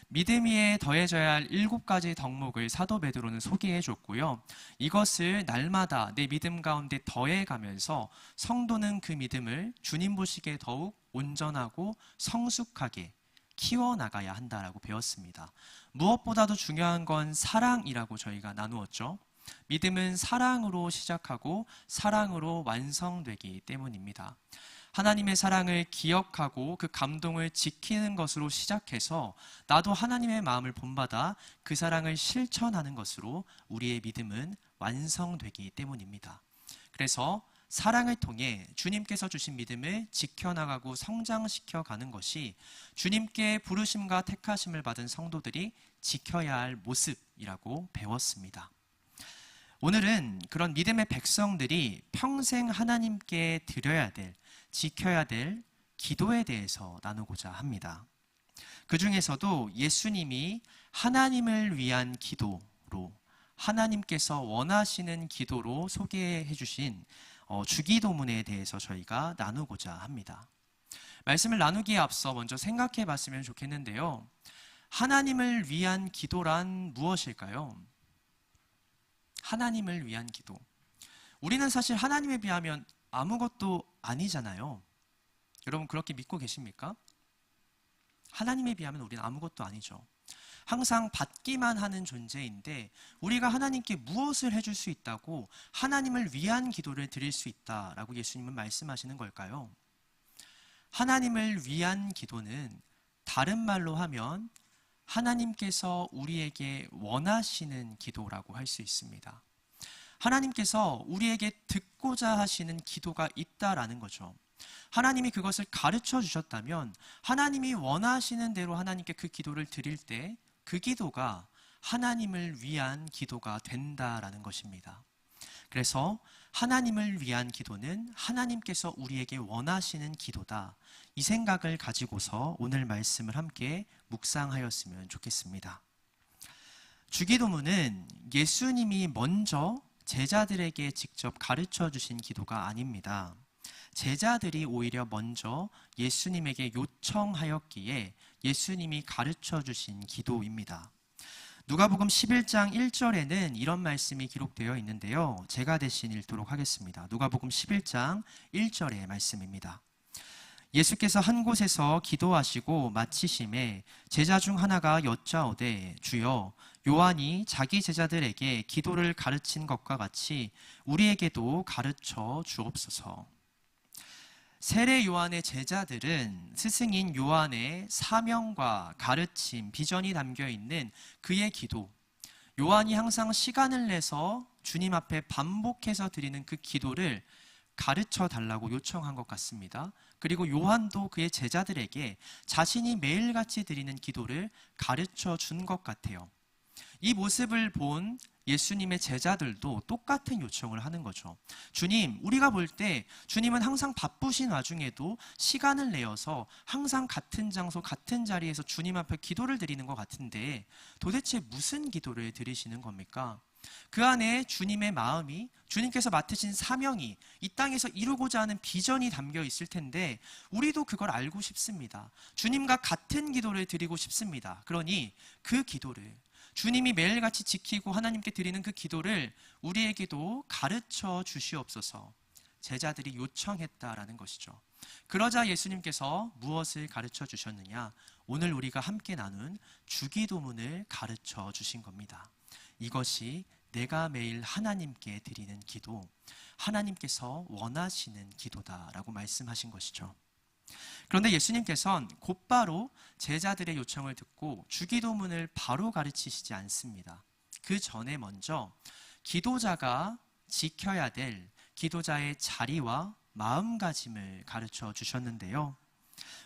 믿음 위에 더해져야 할 7가지 덕목을 사도 베드로는 소개해 줬고요. 이것을 날마다 내 믿음 가운데 더해가면서 성도는 그 믿음을 주님 보시기에 더욱 온전하고 성숙하게 키워나가야 한다라고 배웠습니다. 무엇보다도 중요한 건 사랑이라고 저희가 나누었죠. 믿음은 사랑으로 시작하고 사랑으로 완성되기 때문입니다. 하나님의 사랑을 기억하고 그 감동을 지키는 것으로 시작해서 나도 하나님의 마음을 본받아 그 사랑을 실천하는 것으로 우리의 믿음은 완성되기 때문입니다. 그래서 사랑을 통해 주님께서 주신 믿음을 지켜나가고 성장시켜 가는 것이 주님께 부르심과 택하심을 받은 성도들이 지켜야 할 모습이라고 배웠습니다. 오늘은 그런 믿음의 백성들이 평생 하나님께 드려야 될, 지켜야 될 기도에 대해서 나누고자 합니다. 그 중에서도 예수님이 하나님을 위한 기도로, 하나님께서 원하시는 기도로 소개해 주신 주기도문에 대해서 저희가 나누고자 합니다. 말씀을 나누기에 앞서 먼저 생각해 봤으면 좋겠는데요. 하나님을 위한 기도란 무엇일까요? 하나님을 위한 기도. 우리는 사실 하나님에 비하면 아무것도 아니잖아요. 여러분 그렇게 믿고 계십니까? 하나님에 비하면 우리는 아무것도 아니죠. 항상 받기만 하는 존재인데 우리가 하나님께 무엇을 해줄 수 있다고 하나님을 위한 기도를 드릴 수 있다라고 예수님은 말씀하시는 걸까요? 하나님을 위한 기도는 다른 말로 하면 하나님께서 우리에게 원하시는 기도라고 할 수 있습니다. 하나님께서 우리에게 듣고자 하시는 기도가 있다라는 거죠. 하나님이 그것을 가르쳐 주셨다면 하나님이 원하시는 대로 하나님께 그 기도를 드릴 때 그 기도가 하나님을 위한 기도가 된다라는 것입니다. 그래서 하나님을 위한 기도는 하나님께서 우리에게 원하시는 기도다. 이 생각을 가지고서 오늘 말씀을 함께 묵상하였으면 좋겠습니다. 주기도문은 예수님이 먼저 제자들에게 직접 가르쳐 주신 기도가 아닙니다. 제자들이 오히려 먼저 예수님에게 요청하였기에 예수님이 가르쳐 주신 기도입니다. 누가복음 11장 1절에는 이런 말씀이 기록되어 있는데요. 제가 대신 읽도록 하겠습니다. 누가복음 11장 1절의 말씀입니다. 예수께서 한 곳에서 기도하시고 마치심에 제자 중 하나가 여짜오되 주여 요한이 자기 제자들에게 기도를 가르친 것과 같이 우리에게도 가르쳐 주옵소서. 세례 요한의 제자들은 스승인 요한의 사명과 가르침, 비전이 담겨 있는 그의 기도, 요한이 항상 시간을 내서 주님 앞에 반복해서 드리는 그 기도를 가르쳐 달라고 요청한 것 같습니다. 그리고 요한도 그의 제자들에게 자신이 매일같이 드리는 기도를 가르쳐 준 것 같아요. 이 모습을 본 예수님의 제자들도 똑같은 요청을 하는 거죠. 주님, 우리가 볼 때 주님은 항상 바쁘신 와중에도 시간을 내어서 항상 같은 장소, 같은 자리에서 주님 앞에 기도를 드리는 것 같은데 도대체 무슨 기도를 드리시는 겁니까? 그 안에 주님의 마음이, 주님께서 맡으신 사명이 이 땅에서 이루고자 하는 비전이 담겨 있을 텐데 우리도 그걸 알고 싶습니다. 주님과 같은 기도를 드리고 싶습니다. 그러니 그 기도를, 주님이 매일같이 지키고 하나님께 드리는 그 기도를 우리에게도 가르쳐 주시옵소서 제자들이 요청했다라는 것이죠. 그러자 예수님께서 무엇을 가르쳐 주셨느냐? 오늘 우리가 함께 나눈 주기도문을 가르쳐 주신 겁니다. 이것이 내가 매일 하나님께 드리는 기도, 하나님께서 원하시는 기도다라고 말씀하신 것이죠. 그런데 예수님께서는 곧바로 제자들의 요청을 듣고 주기도문을 바로 가르치시지 않습니다. 그 전에 먼저 기도자가 지켜야 될 기도자의 자리와 마음가짐을 가르쳐 주셨는데요.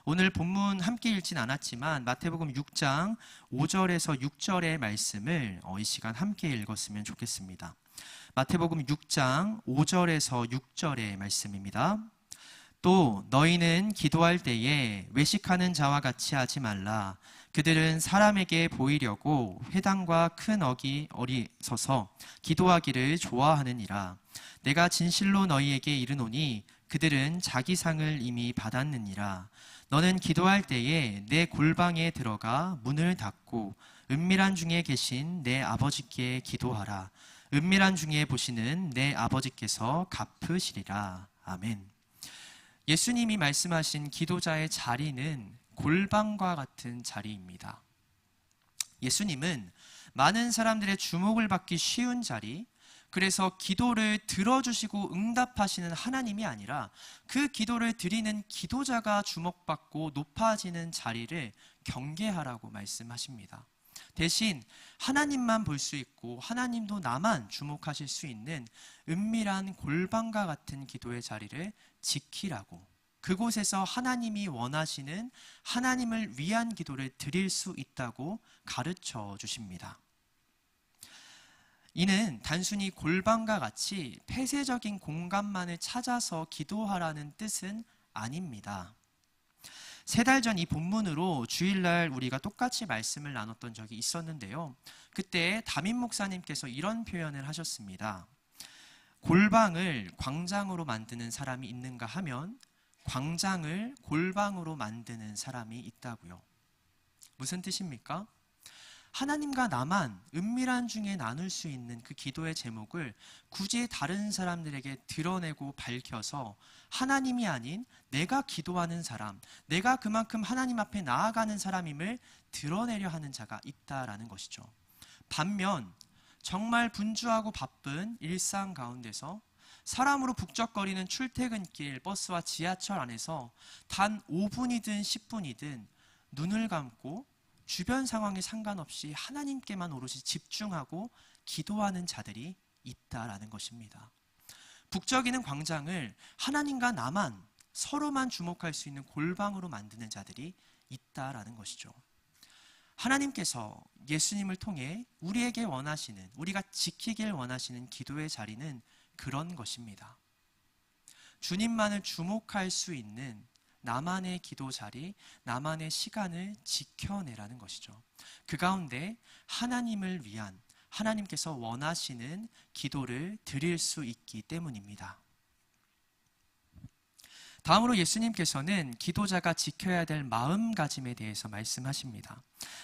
오늘 본문 함께 읽진 않았지만 마태복음 6장 5절에서 6절의 말씀을 이 시간 함께 읽었으면 좋겠습니다. 마태복음 6장 5절에서 6절의 말씀입니다. 또 너희는 기도할 때에 외식하는 자와 같이 하지 말라. 그들은 사람에게 보이려고 회당과 큰 어리 서서 기도하기를 좋아하느니라. 내가 진실로 너희에게 이르노니 그들은 자기 상을 이미 받았느니라. 너는 기도할 때에 내 골방에 들어가 문을 닫고 은밀한 중에 계신 내 아버지께 기도하라. 은밀한 중에 보시는 내 아버지께서 갚으시리라. 아멘. 예수님이 말씀하신 기도자의 자리는 골방과 같은 자리입니다. 예수님은 많은 사람들의 주목을 받기 쉬운 자리, 그래서 기도를 들어주시고 응답하시는 하나님이 아니라 그 기도를 드리는 기도자가 주목받고 높아지는 자리를 경계하라고 말씀하십니다. 대신 하나님만 볼 수 있고 하나님도 나만 주목하실 수 있는 은밀한 골방과 같은 기도의 자리를 지키라고, 그곳에서 하나님이 원하시는 하나님을 위한 기도를 드릴 수 있다고 가르쳐 주십니다. 이는 단순히 골방과 같이 폐쇄적인 공간만을 찾아서 기도하라는 뜻은 아닙니다. 3달 전 이 본문으로 주일날 우리가 똑같이 말씀을 나눴던 적이 있었는데요. 그때 담임 목사님께서 이런 표현을 하셨습니다. 골방을 광장으로 만드는 사람이 있는가 하면 광장을 골방으로 만드는 사람이 있다고요. 무슨 뜻입니까? 하나님과 나만 은밀한 중에 나눌 수 있는 그 기도의 제목을 굳이 다른 사람들에게 드러내고 밝혀서 하나님이 아닌 내가 기도하는 사람, 내가 그만큼 하나님 앞에 나아가는 사람임을 드러내려 하는 자가 있다라는 것이죠. 반면 정말 분주하고 바쁜 일상 가운데서 사람으로 북적거리는 출퇴근길, 버스와 지하철 안에서 단 5분이든 10분이든 눈을 감고 주변 상황에 상관없이 하나님께만 오롯이 집중하고 기도하는 자들이 있다라는 것입니다. 북적이는 광장을 하나님과 나만, 서로만 주목할 수 있는 골방으로 만드는 자들이 있다라는 것이죠. 하나님께서 예수님을 통해 우리에게 원하시는, 우리가 지키길 원하시는 기도의 자리는 그런 것입니다. 주님만을 주목할 수 있는 나만의 기도 자리, 나만의 시간을 지켜내라는 것이죠. 그 가운데 하나님을 위한, 하나님께서 원하시는 기도를 드릴 수 있기 때문입니다. 다음으로 예수님께서는 기도자가 지켜야 될 마음가짐에 대해서 말씀하십니다.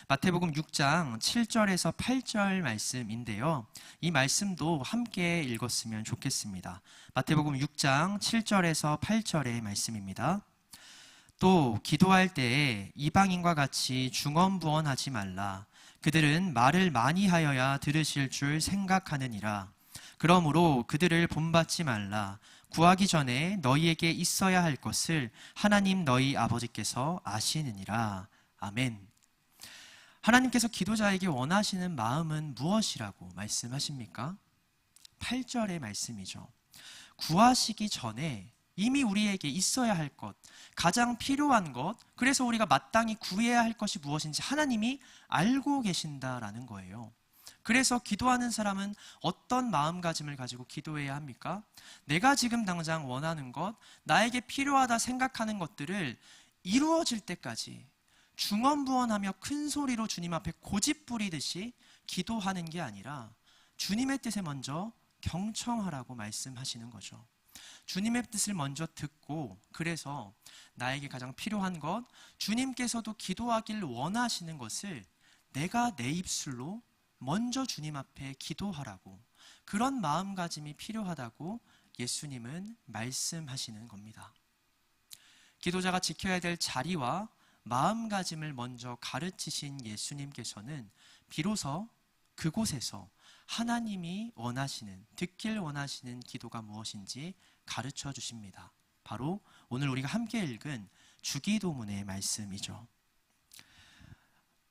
마태복음 6장 7절에서 8절 말씀인데요. 이 말씀도 함께 읽었으면 좋겠습니다. 마태복음 6장 7절에서 8절의 말씀입니다. 또 기도할 때에 이방인과 같이 중언부언하지 말라. 그들은 말을 많이 하여야 들으실 줄 생각하느니라. 그러므로 그들을 본받지 말라. 구하기 전에 너희에게 있어야 할 것을 하나님 너희 아버지께서 아시느니라. 아멘. 하나님께서 기도자에게 원하시는 마음은 무엇이라고 말씀하십니까? 8절의 말씀이죠. 구하시기 전에 이미 우리에게 있어야 할 것, 가장 필요한 것, 그래서 우리가 마땅히 구해야 할 것이 무엇인지 하나님이 알고 계신다라는 거예요. 그래서 기도하는 사람은 어떤 마음가짐을 가지고 기도해야 합니까? 내가 지금 당장 원하는 것, 나에게 필요하다 생각하는 것들을 이루어질 때까지 중언부언하며 큰 소리로 주님 앞에 고집 부리듯이 기도하는 게 아니라 주님의 뜻에 먼저 경청하라고 말씀하시는 거죠. 주님의 뜻을 먼저 듣고, 그래서 나에게 가장 필요한 것, 주님께서도 기도하길 원하시는 것을 내가 내 입술로 먼저 주님 앞에 기도하라고, 그런 마음가짐이 필요하다고 예수님은 말씀하시는 겁니다. 기도자가 지켜야 될 자리와 마음가짐을 먼저 가르치신 예수님께서는 비로소 그곳에서 하나님이 원하시는, 듣길 원하시는 기도가 무엇인지 가르쳐 주십니다. 바로 오늘 우리가 함께 읽은 주기도문의 말씀이죠.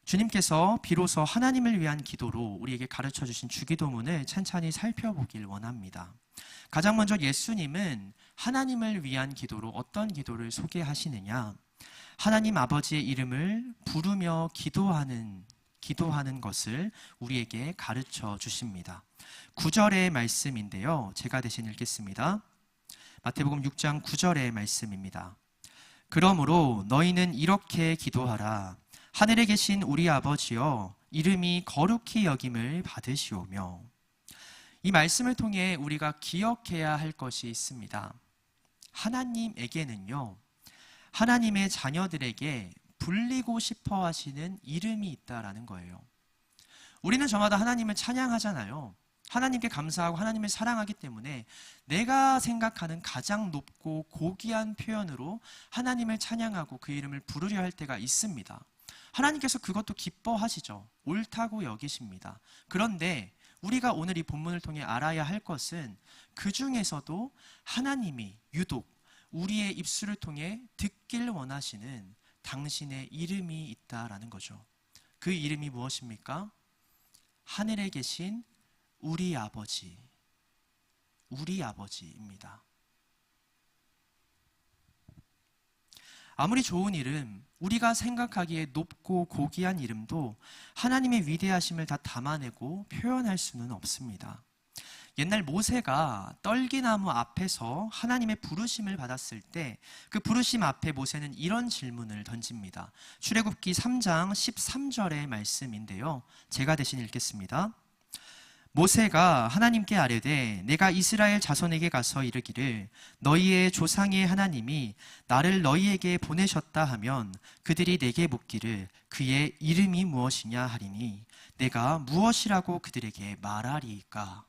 주님께서 비로소 하나님을 위한 기도로 우리에게 가르쳐 주신 주기도문을 찬찬히 살펴보길 원합니다. 가장 먼저 예수님은 하나님을 위한 기도로 어떤 기도를 소개하시느냐? 하나님 아버지의 이름을 부르며 기도하는 것을 우리에게 가르쳐 주십니다. 9절의 말씀인데요. 제가 대신 읽겠습니다. 마태복음 6장 9절의 말씀입니다. 그러므로 너희는 이렇게 기도하라. 하늘에 계신 우리 아버지여, 이름이 거룩히 여김을 받으시오며. 이 말씀을 통해 우리가 기억해야 할 것이 있습니다. 하나님에게는요, 하나님의 자녀들에게 불리고 싶어 하시는 이름이 있다라는 거예요. 우리는 저마다 하나님을 찬양하잖아요. 하나님께 감사하고 하나님을 사랑하기 때문에 내가 생각하는 가장 높고 고귀한 표현으로 하나님을 찬양하고 그 이름을 부르려 할 때가 있습니다. 하나님께서 그것도 기뻐하시죠. 옳다고 여기십니다. 그런데 우리가 오늘 이 본문을 통해 알아야 할 것은 그 중에서도 하나님이 유독 우리의 입술을 통해 듣길 원하시는 당신의 이름이 있다라는 거죠. 그 이름이 무엇입니까? 하늘에 계신 우리 아버지, 우리 아버지입니다. 아무리 좋은 이름, 우리가 생각하기에 높고 고귀한 이름도 하나님의 위대하심을 다 담아내고 표현할 수는 없습니다. 옛날 모세가 떨기나무 앞에서 하나님의 부르심을 받았을 때 그 부르심 앞에 모세는 이런 질문을 던집니다. 출애굽기 3장 13절의 말씀인데요. 제가 대신 읽겠습니다. 모세가 하나님께 아뢰되 내가 이스라엘 자손에게 가서 이르기를 너희의 조상의 하나님이 나를 너희에게 보내셨다 하면 그들이 내게 묻기를 그의 이름이 무엇이냐 하리니 내가 무엇이라고 그들에게 말하리이까.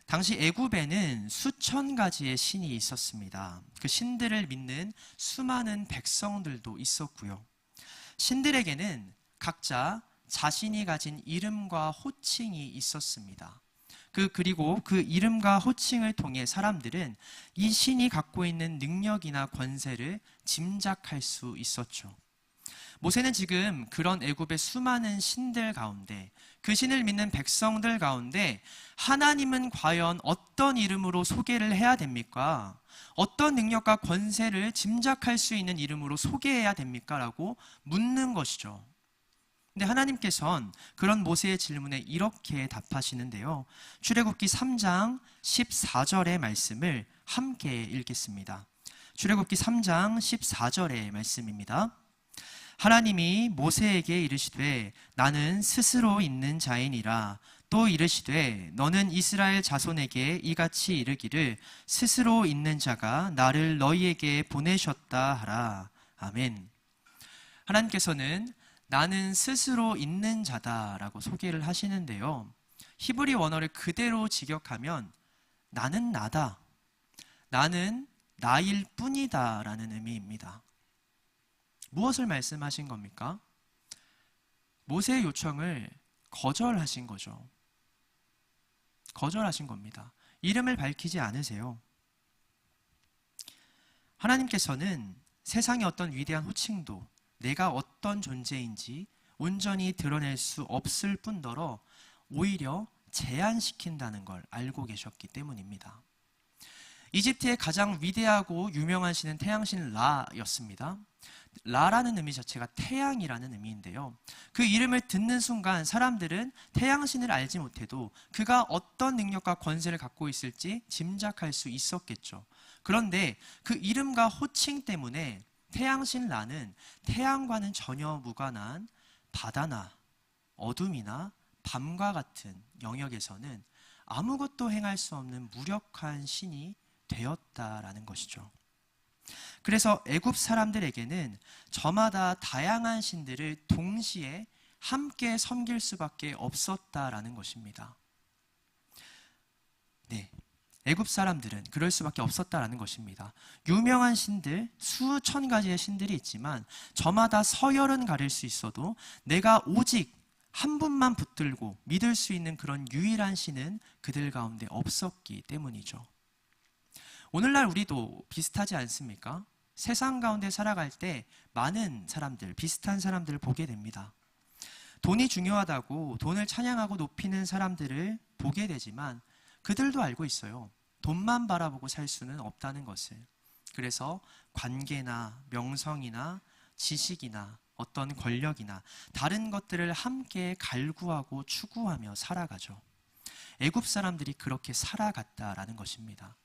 당시 애굽에는 수천 가지의 신이 있었습니다. 그 신들을 믿는 수많은 백성들도 있었고요. 신들에게는 각자 자신이 가진 이름과 호칭이 있었습니다. 그리고 그 이름과 호칭을 통해 사람들은 이 신이 갖고 있는 능력이나 권세를 짐작할 수 있었죠. 모세는 지금 그런 애굽의 수많은 신들 가운데, 그 신을 믿는 백성들 가운데 하나님은 과연 어떤 이름으로 소개를 해야 됩니까? 어떤 능력과 권세를 짐작할 수 있는 이름으로 소개해야 됩니까? 라고 묻는 것이죠. 근데 하나님께서는 그런 모세의 질문에 이렇게 답하시는데요. 출애굽기 3장 14절의 말씀을 함께 읽겠습니다. 출애굽기 3장 14절의 말씀입니다. 하나님이 모세에게 이르시되 나는 스스로 있는 자이니라. 또 이르시되 너는 이스라엘 자손에게 이같이 이르기를 스스로 있는 자가 나를 너희에게 보내셨다 하라. 아멘. 하나님께서는 나는 스스로 있는 자다라고 소개를 하시는데요. 히브리 원어를 그대로 직역하면 나는 나다, 나는 나일 뿐이다 라는 의미입니다. 무엇을 말씀하신 겁니까? 모세의 요청을 거절하신 거죠. 거절하신 겁니다. 이름을 밝히지 않으세요. 하나님께서는 세상의 어떤 위대한 호칭도 내가 어떤 존재인지 온전히 드러낼 수 없을 뿐더러 오히려 제한시킨다는 걸 알고 계셨기 때문입니다. 이집트의 가장 위대하고 유명한 신은 태양신 라였습니다. 라라는 의미 자체가 태양이라는 의미인데요. 그 이름을 듣는 순간 사람들은 태양신을 알지 못해도 그가 어떤 능력과 권세를 갖고 있을지 짐작할 수 있었겠죠. 그런데 그 이름과 호칭 때문에 태양신 라는 태양과는 전혀 무관한 바다나 어둠이나 밤과 같은 영역에서는 아무것도 행할 수 없는 무력한 신이 되었다라는 것이죠. 그래서 애굽 사람들에게는 저마다 다양한 신들을 동시에 함께 섬길 수밖에 없었다라는 것입니다. 네, 애굽 사람들은 그럴 수밖에 없었다라는 것입니다. 유명한 신들, 수천 가지의 신들이 있지만 저마다 서열은 가릴 수 있어도 내가 오직 한 분만 붙들고 믿을 수 있는 그런 유일한 신은 그들 가운데 없었기 때문이죠. 오늘날 우리도 비슷하지 않습니까? 세상 가운데 살아갈 때 많은 사람들, 비슷한 사람들을 보게 됩니다. 돈이 중요하다고 돈을 찬양하고 높이는 사람들을 보게 되지만 그들도 알고 있어요. 돈만 바라보고 살 수는 없다는 것을. 그래서 관계나 명성이나 지식이나 어떤 권력이나 다른 것들을 함께 갈구하고 추구하며 살아가죠. 애굽 사람들이 그렇게 살아갔다라는 것입니다.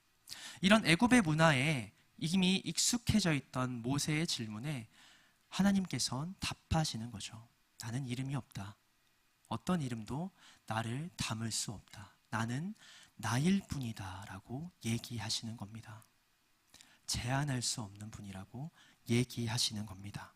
이런 애굽의 문화에 이미 익숙해져 있던 모세의 질문에 하나님께서는 답하시는 거죠. 나는 이름이 없다. 어떤 이름도 나를 담을 수 없다. 나는 나일 뿐이다 라고 얘기하시는 겁니다. 제한할 수 없는 분이라고 얘기하시는 겁니다.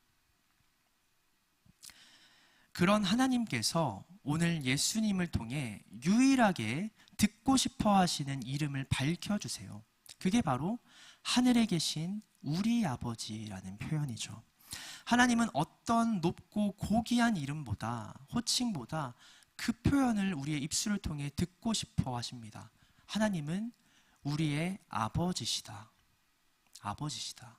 그런 하나님께서 오늘 예수님을 통해 유일하게 듣고 싶어 하시는 이름을 밝혀주세요. 그게 바로 하늘에 계신 우리 아버지라는 표현이죠. 하나님은 어떤 높고 고귀한 이름보다, 호칭보다 그 표현을 우리의 입술을 통해 듣고 싶어 하십니다. 하나님은 우리의 아버지시다. 아버지시다.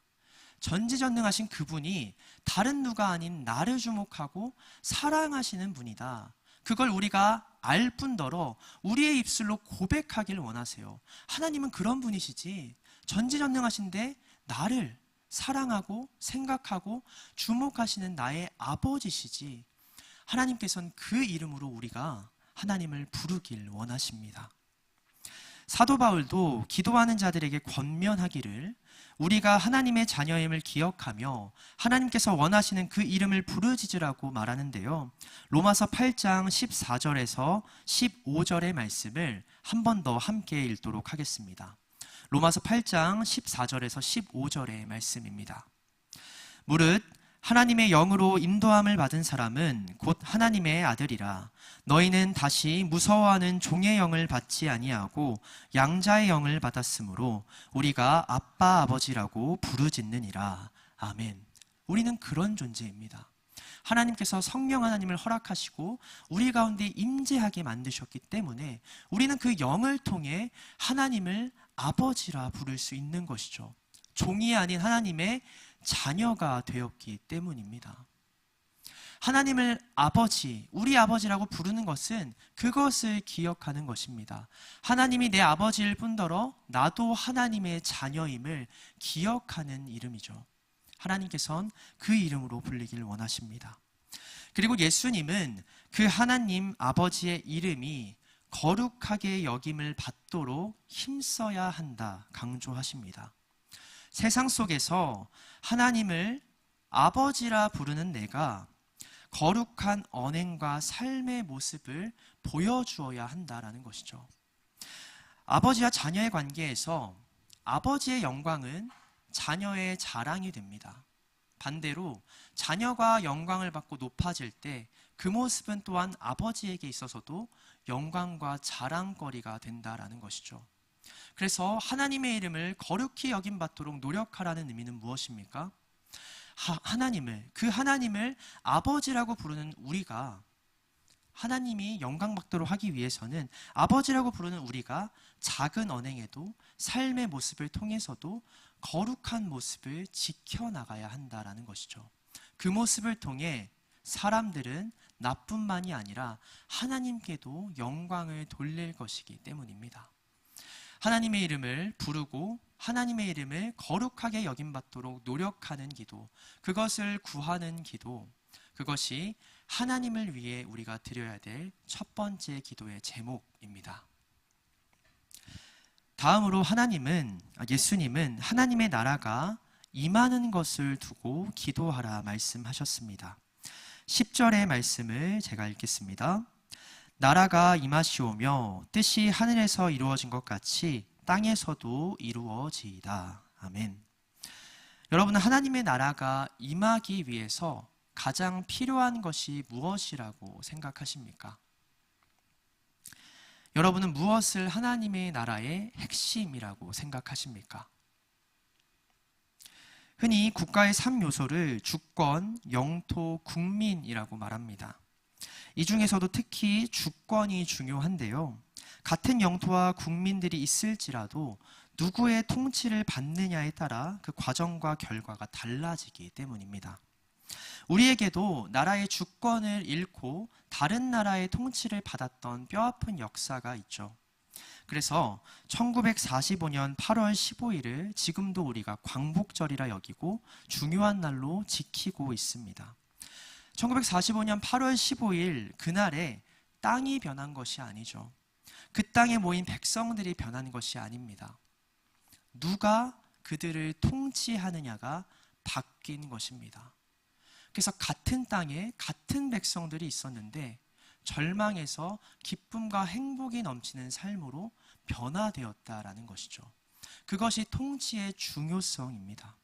전지전능하신 그분이 다른 누가 아닌 나를 주목하고 사랑하시는 분이다. 그걸 우리가 알 뿐더러 우리의 입술로 고백하길 원하세요. 하나님은 그런 분이시지. 전지전능하신데 나를 사랑하고 생각하고 주목하시는 나의 아버지시지. 하나님께서는 그 이름으로 우리가 하나님을 부르길 원하십니다. 사도 바울도 기도하는 자들에게 권면하기를 우리가 하나님의 자녀임을 기억하며 하나님께서 원하시는 그 이름을 부르짖으라고 말하는데요. 로마서 8장 14절에서 15절의 말씀을 한 번 더 함께 읽도록 하겠습니다. 로마서 8장 14절에서 15절의 말씀입니다. 무릇 하나님의 영으로 인도함을 받은 사람은 곧 하나님의 아들이라. 너희는 다시 무서워하는 종의 영을 받지 아니하고 양자의 영을 받았으므로 우리가 아빠 아버지라고 부르짖느니라. 아멘. 우리는 그런 존재입니다. 하나님께서 성령 하나님을 허락하시고 우리 가운데 임재하게 만드셨기 때문에 우리는 그 영을 통해 하나님을 아버지라 부를 수 있는 것이죠. 종이 아닌 하나님의 자녀가 되었기 때문입니다. 하나님을 아버지, 우리 아버지라고 부르는 것은 그것을 기억하는 것입니다. 하나님이 내 아버지일 뿐더러 나도 하나님의 자녀임을 기억하는 이름이죠. 하나님께서는 그 이름으로 불리길 원하십니다. 그리고 예수님은 그 하나님 아버지의 이름이 거룩하게 여김을 받도록 힘써야 한다 강조하십니다. 세상 속에서 하나님을 아버지라 부르는 내가 거룩한 언행과 삶의 모습을 보여주어야 한다라는 것이죠. 아버지와 자녀의 관계에서 아버지의 영광은 자녀의 자랑이 됩니다. 반대로 자녀가 영광을 받고 높아질 때 그 모습은 또한 아버지에게 있어서도 영광과 자랑거리가 된다라는 것이죠. 그래서 하나님의 이름을 거룩히 여김받도록 노력하라는 의미는 무엇입니까? 그 하나님을 아버지라고 부르는 우리가, 하나님이 영광받도록 하기 위해서는 아버지라고 부르는 우리가 작은 언행에도 삶의 모습을 통해서도 거룩한 모습을 지켜나가야 한다라는 것이죠. 그 모습을 통해 사람들은 나뿐만이 아니라 하나님께도 영광을 돌릴 것이기 때문입니다. 하나님의 이름을 부르고 하나님의 이름을 거룩하게 여김받도록 노력하는 기도, 그것을 구하는 기도, 그것이 하나님을 위해 우리가 드려야 될 첫 번째 기도의 제목입니다. 다음으로 예수님은 하나님의 나라가 임하는 것을 두고 기도하라 말씀하셨습니다. 10절의 말씀을 제가 읽겠습니다. 나라가 임하시오며 뜻이 하늘에서 이루어진 것 같이 땅에서도 이루어지이다. 아멘. 여러분, 하나님의 나라가 임하기 위해서 가장 필요한 것이 무엇이라고 생각하십니까? 여러분은 무엇을 하나님의 나라의 핵심이라고 생각하십니까? 흔히 국가의 3요소를 주권, 영토, 국민이라고 말합니다. 이 중에서도 특히 주권이 중요한데요. 같은 영토와 국민들이 있을지라도 누구의 통치를 받느냐에 따라 그 과정과 결과가 달라지기 때문입니다. 우리에게도 나라의 주권을 잃고 다른 나라의 통치를 받았던 뼈아픈 역사가 있죠. 그래서 1945년 8월 15일을 지금도 우리가 광복절이라 여기고 중요한 날로 지키고 있습니다. 1945년 8월 15일 그날에 땅이 변한 것이 아니죠. 그 땅에 모인 백성들이 변한 것이 아닙니다. 누가 그들을 통치하느냐가 바뀐 것입니다. 그래서 같은 땅에 같은 백성들이 있었는데 절망에서 기쁨과 행복이 넘치는 삶으로 변화되었다라는 것이죠. 그것이 통치의 중요성입니다.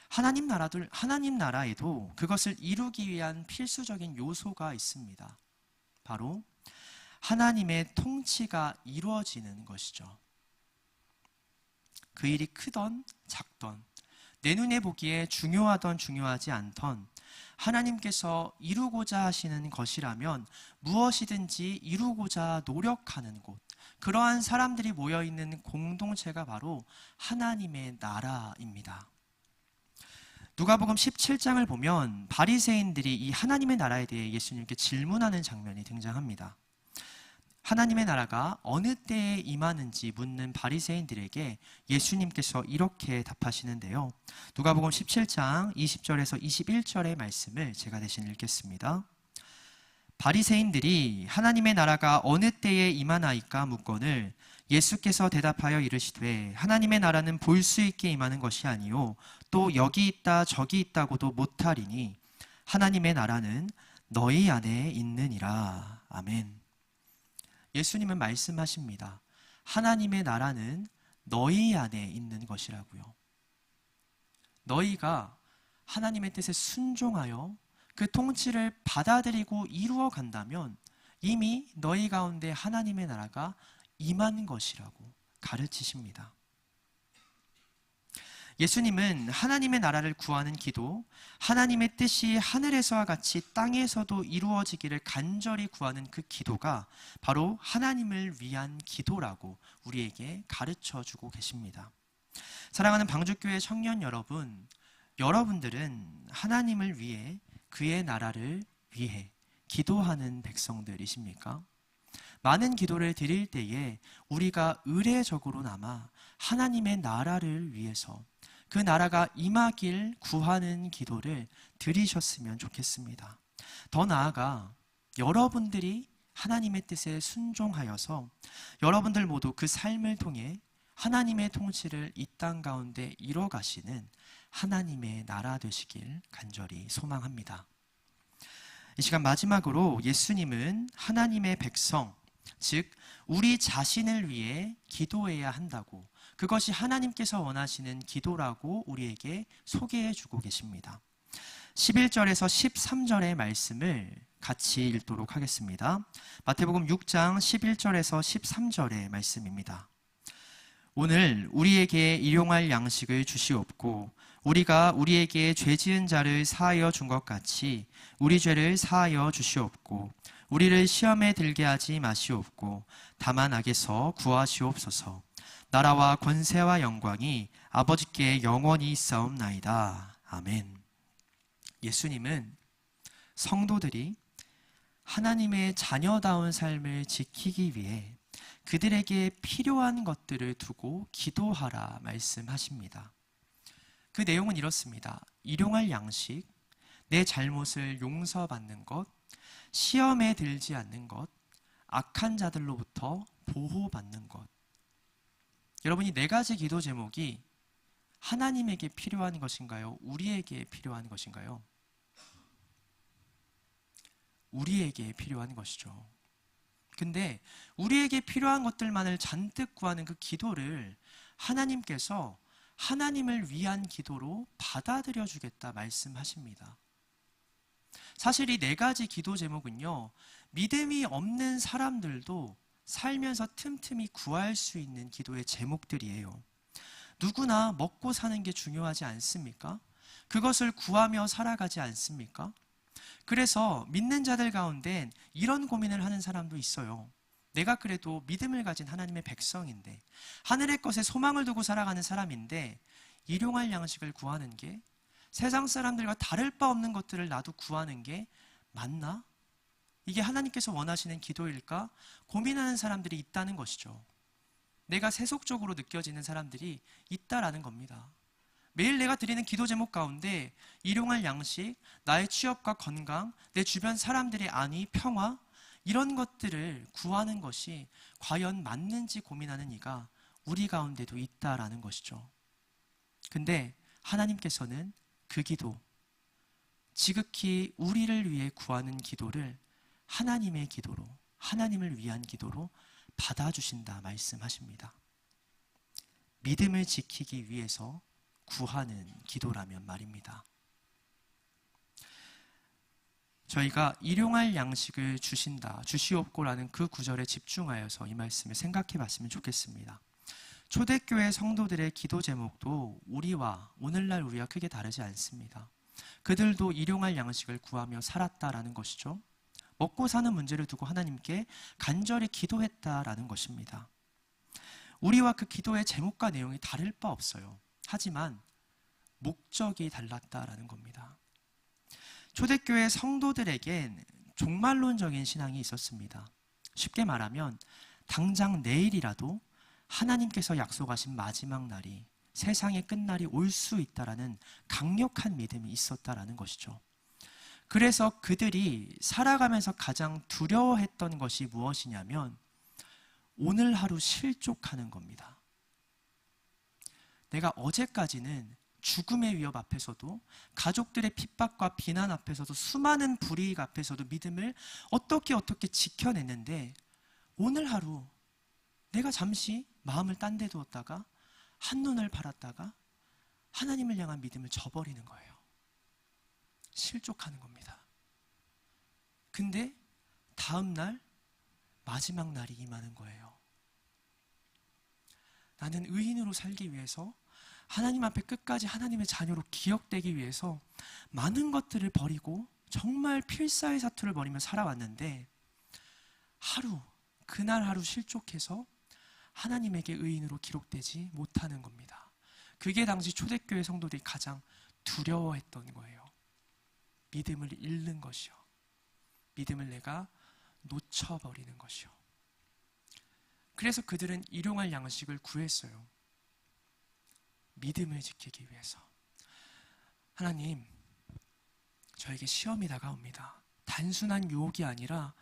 하나님 나라에도 그것을 이루기 위한 필수적인 요소가 있습니다. 바로 하나님의 통치가 이루어지는 것이죠. 그 일이 크던 작던 내 눈에 보기에 중요하던 중요하지 않던 하나님께서 이루고자 하시는 것이라면 무엇이든지 이루고자 노력하는 곳, 그러한 사람들이 모여있는 공동체가 바로 하나님의 나라입니다. 누가복음 17장을 보면 바리새인들이 이 하나님의 나라에 대해 예수님께 질문하는 장면이 등장합니다. 하나님의 나라가 어느 때에 임하는지 묻는 바리새인들에게 예수님께서 이렇게 답하시는데요. 누가복음 17장 20절에서 21절의 말씀을 제가 대신 읽겠습니다. 바리새인들이 하나님의 나라가 어느 때에 임하나이까 묻거늘 예수께서 대답하여 이르시되 하나님의 나라는 볼 수 있게 임하는 것이 아니요 또 여기 있다 저기 있다고도 못하리니 하나님의 나라는 너희 안에 있느니라. 아멘. 예수님은 말씀하십니다. 하나님의 나라는 너희 안에 있는 것이라고요. 너희가 하나님의 뜻에 순종하여 그 통치를 받아들이고 이루어 간다면 이미 너희 가운데 하나님의 나라가 임한 것이라고 가르치십니다. 예수님은 하나님의 나라를 구하는 기도, 하나님의 뜻이 하늘에서와 같이 땅에서도 이루어지기를 간절히 구하는 그 기도가 바로 하나님을 위한 기도라고 우리에게 가르쳐주고 계십니다. 사랑하는 방주교회 청년 여러분, 여러분들은 하나님을 위해 그의 나라를 위해 기도하는 백성들이십니까? 많은 기도를 드릴 때에 우리가 의례적으로나마 하나님의 나라를 위해서 그 나라가 임하길 구하는 기도를 드리셨으면 좋겠습니다. 더 나아가 여러분들이 하나님의 뜻에 순종하여서 여러분들 모두 그 삶을 통해 하나님의 통치를 이 땅 가운데 이뤄가시는 하나님의 나라 되시길 간절히 소망합니다. 이 시간 마지막으로 예수님은 하나님의 백성, 즉 우리 자신을 위해 기도해야 한다고, 그것이 하나님께서 원하시는 기도라고 우리에게 소개해주고 계십니다. 11절에서 13절의 말씀을 같이 읽도록 하겠습니다. 마태복음 6장 11절에서 13절의 말씀입니다. 오늘 우리에게 일용할 양식을 주시옵고 우리가 우리에게 죄 지은 자를 사하여 준 것 같이 우리 죄를 사하여 주시옵고 우리를 시험에 들게 하지 마시옵고 다만 악에서 구하시옵소서. 나라와 권세와 영광이 아버지께 영원히 있사옵나이다. 아멘. 예수님은 성도들이 하나님의 자녀다운 삶을 지키기 위해 그들에게 필요한 것들을 두고 기도하라 말씀하십니다. 그 내용은 이렇습니다. 일용할 양식, 내 잘못을 용서받는 것, 시험에 들지 않는 것, 악한 자들로부터 보호받는 것. 여러분이 네 가지 기도 제목이 하나님에게 필요한 것인가요? 우리에게 필요한 것인가요? 우리에게 필요한 것이죠. 근데 우리에게 필요한 것들만을 잔뜩 구하는 그 기도를 하나님께서 하나님을 위한 기도로 받아들여 주겠다 말씀하십니다. 사실 이 4가지 기도 제목은요, 믿음이 없는 사람들도 살면서 틈틈이 구할 수 있는 기도의 제목들이에요. 누구나 먹고 사는 게 중요하지 않습니까? 그것을 구하며 살아가지 않습니까? 그래서 믿는 자들 가운데 이런 고민을 하는 사람도 있어요. 내가 그래도 믿음을 가진 하나님의 백성인데, 하늘의 것에 소망을 두고 살아가는 사람인데, 일용할 양식을 구하는 게, 세상 사람들과 다를 바 없는 것들을 나도 구하는 게 맞나? 이게 하나님께서 원하시는 기도일까? 고민하는 사람들이 있다는 것이죠. 내가 세속적으로 느껴지는 사람들이 있다라는 겁니다. 매일 내가 드리는 기도 제목 가운데 일용할 양식, 나의 취업과 건강, 내 주변 사람들의 안위, 평화, 이런 것들을 구하는 것이 과연 맞는지 고민하는 이가 우리 가운데도 있다라는 것이죠. 근데 하나님께서는 그 기도, 지극히 우리를 위해 구하는 기도를 하나님의 기도로, 하나님을 위한 기도로 받아주신다 말씀하십니다. 믿음을 지키기 위해서 구하는 기도라면 말입니다. 저희가 일용할 양식을 주신다, 주시옵고라는 그 구절에 집중하여서 이 말씀을 생각해 봤으면 좋겠습니다. 초대교회 성도들의 기도 제목도 우리와 오늘날 우리와 크게 다르지 않습니다. 그들도 일용할 양식을 구하며 살았다라는 것이죠. 먹고 사는 문제를 두고 하나님께 간절히 기도했다라는 것입니다. 우리와 그 기도의 제목과 내용이 다를 바 없어요. 하지만 목적이 달랐다라는 겁니다. 초대교회 성도들에겐 종말론적인 신앙이 있었습니다. 쉽게 말하면 당장 내일이라도 하나님께서 약속하신 마지막 날이, 세상의 끝날이 올 수 있다라는 강력한 믿음이 있었다라는 것이죠. 그래서 그들이 살아가면서 가장 두려워했던 것이 무엇이냐면 오늘 하루 실족하는 겁니다. 내가 어제까지는 죽음의 위협 앞에서도, 가족들의 핍박과 비난 앞에서도, 수많은 불이익 앞에서도 믿음을 어떻게 지켜냈는데 오늘 하루 내가 잠시 마음을 딴 데 두었다가 한눈을 팔았다가 하나님을 향한 믿음을 저버리는 거예요. 실족하는 겁니다. 근데 다음 날 마지막 날이 임하는 거예요. 나는 의인으로 살기 위해서, 하나님 앞에 끝까지 하나님의 자녀로 기억되기 위해서 많은 것들을 버리고 정말 필사의 사투를 벌이며 살아왔는데 그날 하루 실족해서 하나님에게 의인으로 기록되지 못하는 겁니다. 그게 당시 초대교회 성도들이 가장 두려워했던 거예요. 믿음을 잃는 것이요. 믿음을 내가 놓쳐버리는 것이요. 그래서 그들은 일용할 양식을 구했어요. 믿음을 지키기 위해서. 하나님, 저에게 시험이 다가옵니다. 단순한 유혹이 아니라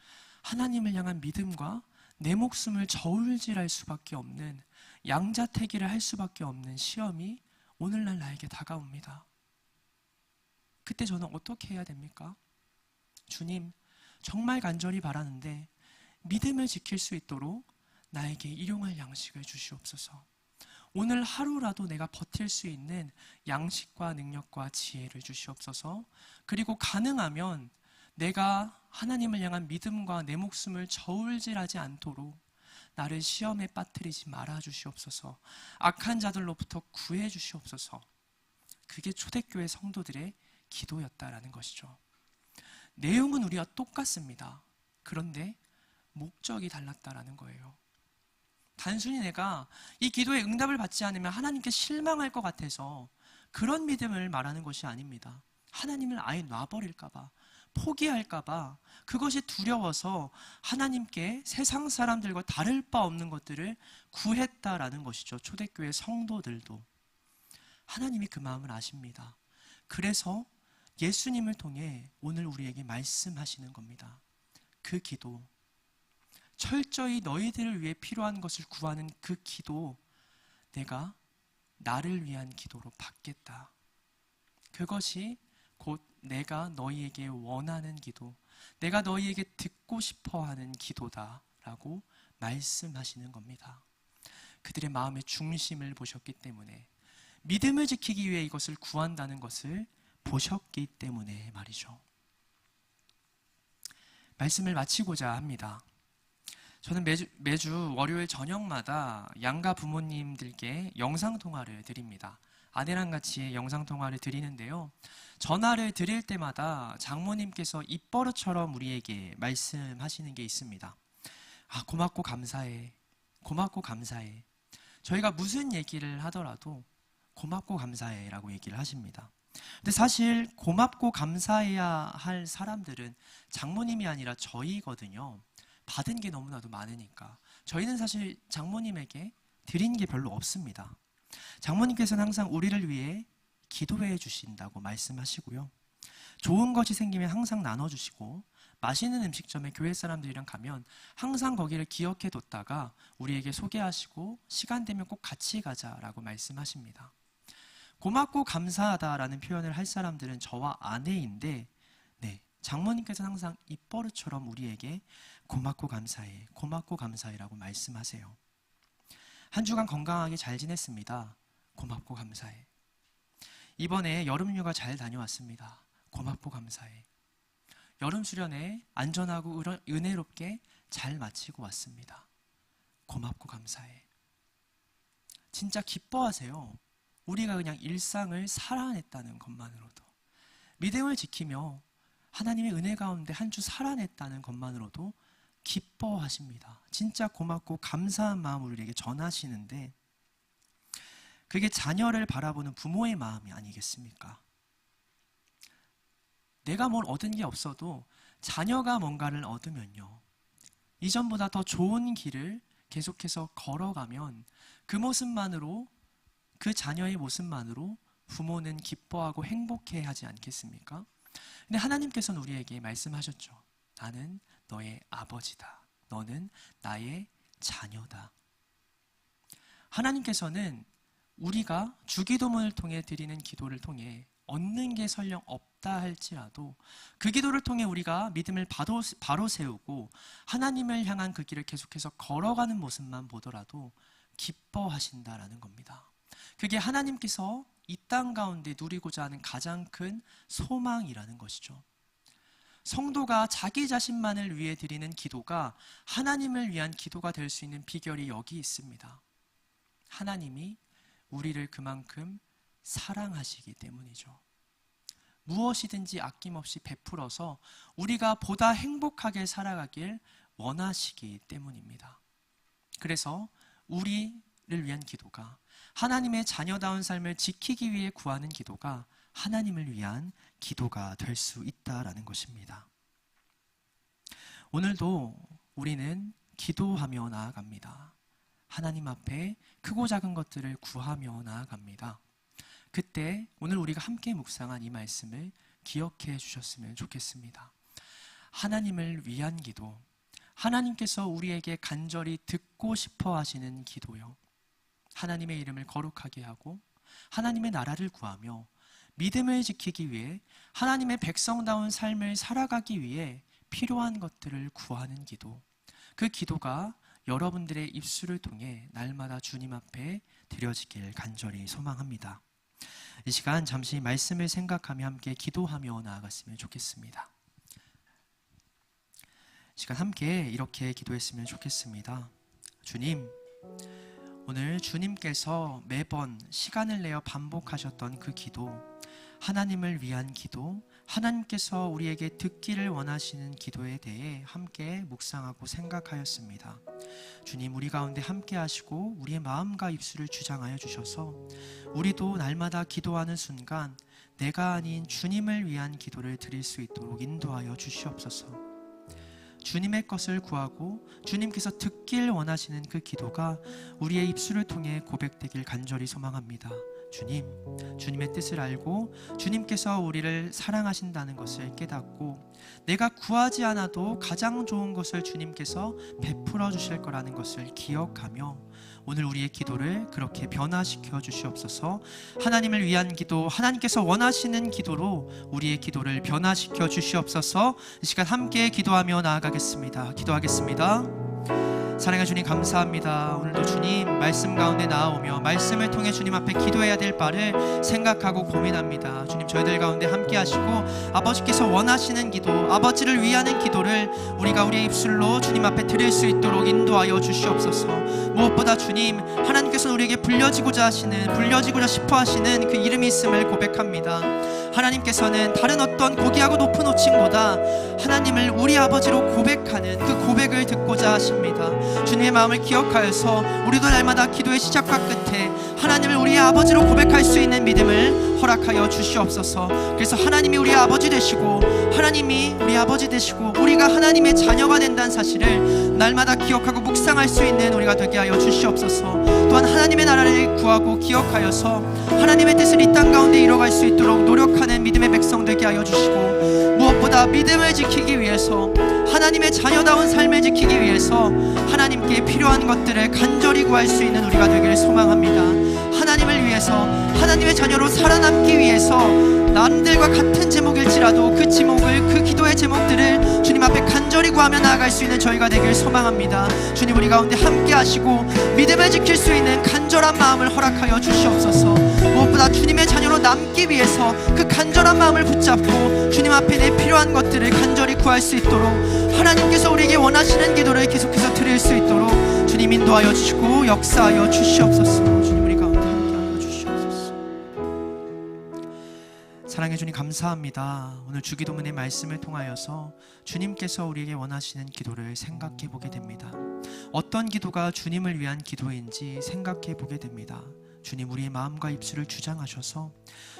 하나님을 향한 믿음과 내 목숨을 저울질할 수밖에 없는, 양자택일을 할 수밖에 없는 시험이 오늘날 나에게 다가옵니다. 그때 저는 어떻게 해야 됩니까? 주님, 정말 간절히 바라는데 믿음을 지킬 수 있도록 나에게 일용할 양식을 주시옵소서. 오늘 하루라도 내가 버틸 수 있는 양식과 능력과 지혜를 주시옵소서. 그리고 가능하면 내가 하나님을 향한 믿음과 내 목숨을 저울질하지 않도록 나를 시험에 빠뜨리지 말아 주시옵소서. 악한 자들로부터 구해 주시옵소서. 그게 초대교회 성도들의 기도였다라는 것이죠. 내용은 우리와 똑같습니다. 그런데 목적이 달랐다라는 거예요. 단순히 내가 이 기도에 응답을 받지 않으면 하나님께 실망할 것 같아서 그런 믿음을 말하는 것이 아닙니다. 하나님을 아예 놔버릴까봐, 포기할까봐, 그것이 두려워서 하나님께 세상 사람들과 다를 바 없는 것들을 구했다라는 것이죠. 초대교회 성도들도. 하나님이 그 마음을 아십니다. 그래서 예수님을 통해 오늘 우리에게 말씀하시는 겁니다. 그 기도, 철저히 너희들을 위해 필요한 것을 구하는 그 기도, 내가 나를 위한 기도로 받겠다. 그것이 곧 내가 너희에게 원하는 기도, 내가 너희에게 듣고 싶어 하는 기도다 라고 말씀하시는 겁니다. 그들의 마음의 중심을 보셨기 때문에, 믿음을 지키기 위해 이것을 구한다는 것을 보셨기 때문에 말이죠. 말씀을 마치고자 합니다. 저는 매주 월요일 저녁마다 양가 부모님들께 영상통화를 드립니다. 아내랑 같이 영상통화를 드리는데요, 전화를 드릴 때마다 장모님께서 입버릇처럼 우리에게 말씀하시는 게 있습니다. 고맙고 감사해, 고맙고 감사해. 저희가 무슨 얘기를 하더라도 고맙고 감사해 라고 얘기를 하십니다. 근데 사실 고맙고 감사해야 할 사람들은 장모님이 아니라 저희거든요. 받은 게 너무나도 많으니까. 저희는 사실 장모님에게 드린 게 별로 없습니다. 장모님께서는 항상 우리를 위해 기도해 주신다고 말씀하시고요, 좋은 것이 생기면 항상 나눠주시고, 맛있는 음식점에 교회 사람들이랑 가면 항상 거기를 기억해 뒀다가 우리에게 소개하시고 시간 되면 꼭 같이 가자라고 말씀하십니다. 고맙고 감사하다라는 표현을 할 사람들은 저와 아내인데, 장모님께서는 항상 입버릇처럼 우리에게 고맙고 감사해, 고맙고 감사해라고 말씀하세요. 한 주간 건강하게 잘 지냈습니다. 고맙고 감사해. 이번에 여름휴가 잘 다녀왔습니다. 고맙고 감사해. 여름 수련회 안전하고 은혜롭게 잘 마치고 왔습니다. 고맙고 감사해. 진짜 기뻐하세요. 우리가 그냥 일상을 살아냈다는 것만으로도, 믿음을 지키며 하나님의 은혜 가운데 한 주 살아냈다는 것만으로도 기뻐하십니다. 진짜 고맙고 감사한 마음을 우리에게 전하시는데, 그게 자녀를 바라보는 부모의 마음이 아니겠습니까? 내가 뭘 얻은 게 없어도 자녀가 뭔가를 얻으면요, 이전보다 더 좋은 길을 계속해서 걸어가면 그 모습만으로, 그 자녀의 모습만으로 부모는 기뻐하고 행복해 하지 않겠습니까? 근데 하나님께서는 우리에게 말씀하셨죠. 나는 너의 아버지다. 너는 나의 자녀다. 하나님께서는 우리가 주기도문을 통해 드리는 기도를 통해 얻는 게 설령 없다 할지라도 그 기도를 통해 우리가 믿음을 바로 세우고 하나님을 향한 그 길을 계속해서 걸어가는 모습만 보더라도 기뻐하신다라는 겁니다. 그게 하나님께서 이 땅 가운데 누리고자 하는 가장 큰 소망이라는 것이죠. 성도가 자기 자신만을 위해 드리는 기도가 하나님을 위한 기도가 될 수 있는 비결이 여기 있습니다. 하나님이 우리를 그만큼 사랑하시기 때문이죠. 무엇이든지 아낌없이 베풀어서 우리가 보다 행복하게 살아가길 원하시기 때문입니다. 그래서 우리를 위한 기도가, 하나님의 자녀다운 삶을 지키기 위해 구하는 기도가 하나님을 위한 기도가 될 수 있다라는 것입니다. 오늘도 우리는 기도하며 나아갑니다. 하나님 앞에 크고 작은 것들을 구하며 나아갑니다. 그때 오늘 우리가 함께 묵상한 이 말씀을 기억해 주셨으면 좋겠습니다. 하나님을 위한 기도, 하나님께서 우리에게 간절히 듣고 싶어 하시는 기도요, 하나님의 이름을 거룩하게 하고 하나님의 나라를 구하며 믿음을 지키기 위해 하나님의 백성다운 삶을 살아가기 위해 필요한 것들을 구하는 기도, 그 기도가 여러분들의 입술을 통해 날마다 주님 앞에 드려지길 간절히 소망합니다. 이 시간 잠시 말씀을 생각하며 함께 기도하며 나아갔으면 좋겠습니다. 이 시간 함께 이렇게 기도했으면 좋겠습니다. 주님, 오늘 주님께서 매번 시간을 내어 반복하셨던 그 기도, 하나님을 위한 기도, 하나님께서 우리에게 듣기를 원하시는 기도에 대해 함께 묵상하고 생각하였습니다. 주님, 우리 가운데 함께 하시고 우리의 마음과 입술을 주장하여 주셔서 우리도 날마다 기도하는 순간 내가 아닌 주님을 위한 기도를 드릴 수 있도록 인도하여 주시옵소서. 주님의 것을 구하고 주님께서 듣길 원하시는 그 기도가 우리의 입술을 통해 고백되길 간절히 소망합니다. 주님, 주님의 뜻을 알고 주님께서 우리를 사랑하신다는 것을 깨닫고 내가 구하지 않아도 가장 좋은 것을 주님께서 베풀어 주실 거라는 것을 기억하며 오늘 우리의 기도를 그렇게 변화시켜 주시옵소서. 하나님을 위한 기도, 하나님께서 원하시는 기도로 우리의 기도를 변화시켜 주시옵소서. 이 시간 함께 기도하며 나아가겠습니다. 기도하겠습니다. 사랑의 주님 감사합니다. 오늘도 주님 말씀 가운데 나아오며 말씀을 통해 주님 앞에 기도해야 될 바를 생각하고 고민합니다. 주님 저희들 가운데 함께 하시고 아버지께서 원하시는 기도, 아버지를 위하는 기도를 우리가 우리의 입술로 주님 앞에 드릴 수 있도록 인도하여 주시옵소서. 무엇보다 주님, 하나님께서 우리에게 불려지고자 싶어 하시는 그 이름이 있음을 고백합니다. 하나님께서는 다른 어떤 고귀하고 높은 호칭보다 하나님을 우리 아버지로 고백하는 그 고백을 듣고자 하십니다. 주님의 마음을 기억하여서 우리도 날마다 기도의 시작과 끝에 하나님을 우리의 아버지로 고백할 수 있는 믿음을 허락하여 주시옵소서. 그래서 하나님이 우리의 아버지 되시고 하나님이 우리 아버지 되시고 우리가 하나님의 자녀가 된다는 사실을 날마다 기억하고 묵상할 수 있는 우리가 되게 하여 주시옵소서. 또한 하나님의 나라를 구하고 기억하여서 하나님의 뜻을 이 땅 가운데 이뤄갈 수 있도록 노력하는 믿음의 백성 되게 하여 주시고, 무엇보다 믿음을 지키기 위해서, 하나님의 자녀다운 삶을 지키기 위해서 하나님께 필요한 것들을 간절히 구할 수 있는 우리가 되기를 소망합니다. 하나님을 위해서, 하나님의 자녀로 살아남기 위해서 남들과 같은 제목일지라도 그 제목을, 그 기도의 제목들을 주님 앞에 간절히 구하며 나아갈 수 있는 저희가 되기를 소망합니다. 주님 우리 가운데 함께 하시고 믿음을 지킬 수 있는 간절한 마음을 허락하여 주시옵소서. 무엇보다 주님의 자녀로 남기 위해서 그 간절한 마음을 붙잡고 주님 앞에 내 필요한 것들을 간절히 구할 수 있도록 하나님께서 우리에게 원하시는 기도를 계속해서 드릴 수 있도록 주님 인도하여 주시고 역사하여 주시옵소서. 주님 우리 가운데 함께하여 주시옵소서. 사랑해 주님 감사합니다. 오늘 주기도문의 말씀을 통하여서 주님께서 우리에게 원하시는 기도를 생각해 보게 됩니다. 어떤 기도가 주님을 위한 기도인지 생각해 보게 됩니다. 주님 우리의 마음과 입술을 주장하셔서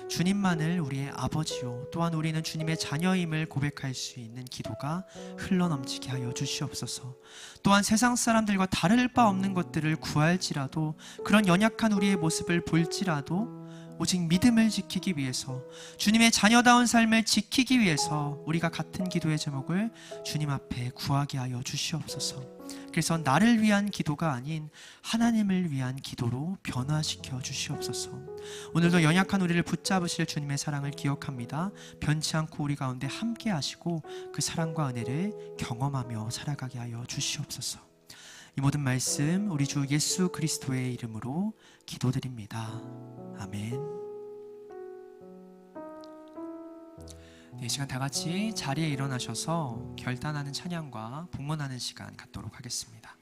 주님만을 우리의 아버지요, 또한 우리는 주님의 자녀임을 고백할 수 있는 기도가 흘러넘치게 하여 주시옵소서. 또한 세상 사람들과 다를 바 없는 것들을 구할지라도, 그런 연약한 우리의 모습을 볼지라도 오직 믿음을 지키기 위해서, 주님의 자녀다운 삶을 지키기 위해서 우리가 같은 기도의 제목을 주님 앞에 구하게 하여 주시옵소서. 그래서 나를 위한 기도가 아닌 하나님을 위한 기도로 변화시켜 주시옵소서. 오늘도 연약한 우리를 붙잡으실 주님의 사랑을 기억합니다. 변치 않고 우리 가운데 함께 하시고 그 사랑과 은혜를 경험하며 살아가게 하여 주시옵소서. 이 모든 말씀 우리 주 예수 그리스도의 이름으로 기도드립니다. 아멘. 네, 이 시간 다 같이 자리에 일어나셔서 결단하는 찬양과 봉헌하는 시간 갖도록 하겠습니다.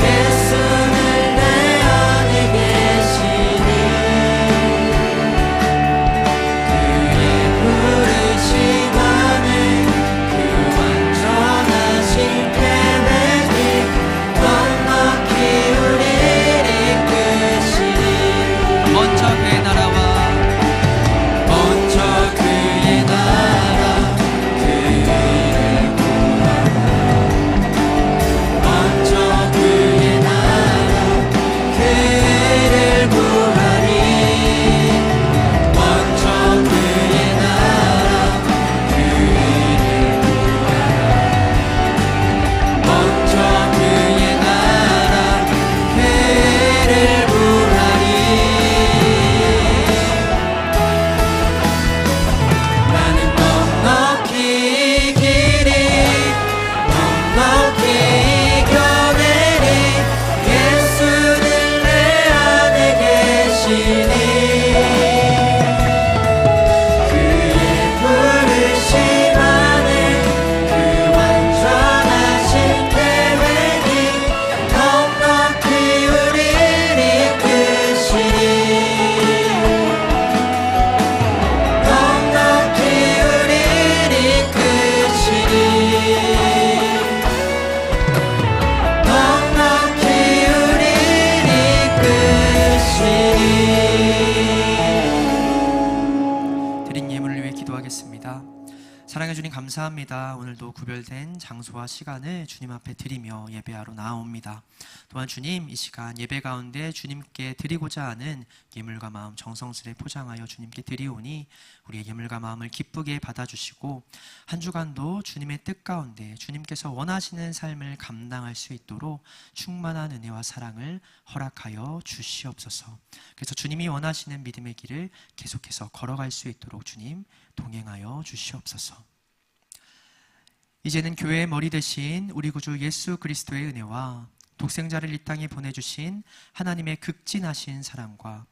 예수 사랑해 주님 감사합니다. 오늘도 구별된 장소와 시간을 주님 앞에 드리며 예배하러 나아옵니다. 또한 주님, 이 시간 예배 가운데 주님께 드리고자 하는 예물과 마음 정성스레 포장하여 주님께 드리오니 우리의 예물과 마음을 기쁘게 받아주시고 한 주간도 주님의 뜻 가운데 주님께서 원하시는 삶을 감당할 수 있도록 충만한 은혜와 사랑을 허락하여 주시옵소서. 그래서 주님이 원하시는 믿음의 길을 계속해서 걸어갈 수 있도록 주님 동행하여 주시옵소서. 이제는 교회의 머리 대신 우리 구주 예수 그리스도의 은혜와 독생자를 이 땅에 보내주신 하나님의 극진하신 사랑과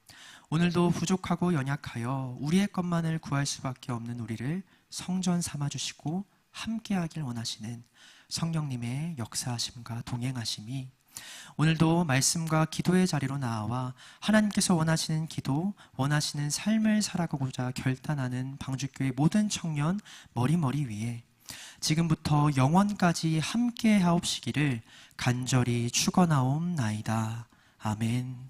오늘도 부족하고 연약하여 우리의 것만을 구할 수밖에 없는 우리를 성전 삼아주시고 함께하길 원하시는 성령님의 역사하심과 동행하심이 오늘도 말씀과 기도의 자리로 나와 하나님께서 원하시는 기도, 원하시는 삶을 살아가고자 결단하는 방주교회 모든 청년 머리 위에 지금부터 영원까지 함께 하옵시기를 간절히 축원하옵나이다. 아멘.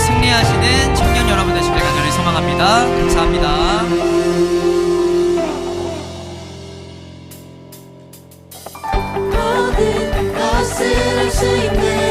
승리하시는 청년 여러분 되시길 간절히 소망합니다. 감사합니다. 모든 것을 할 수 있는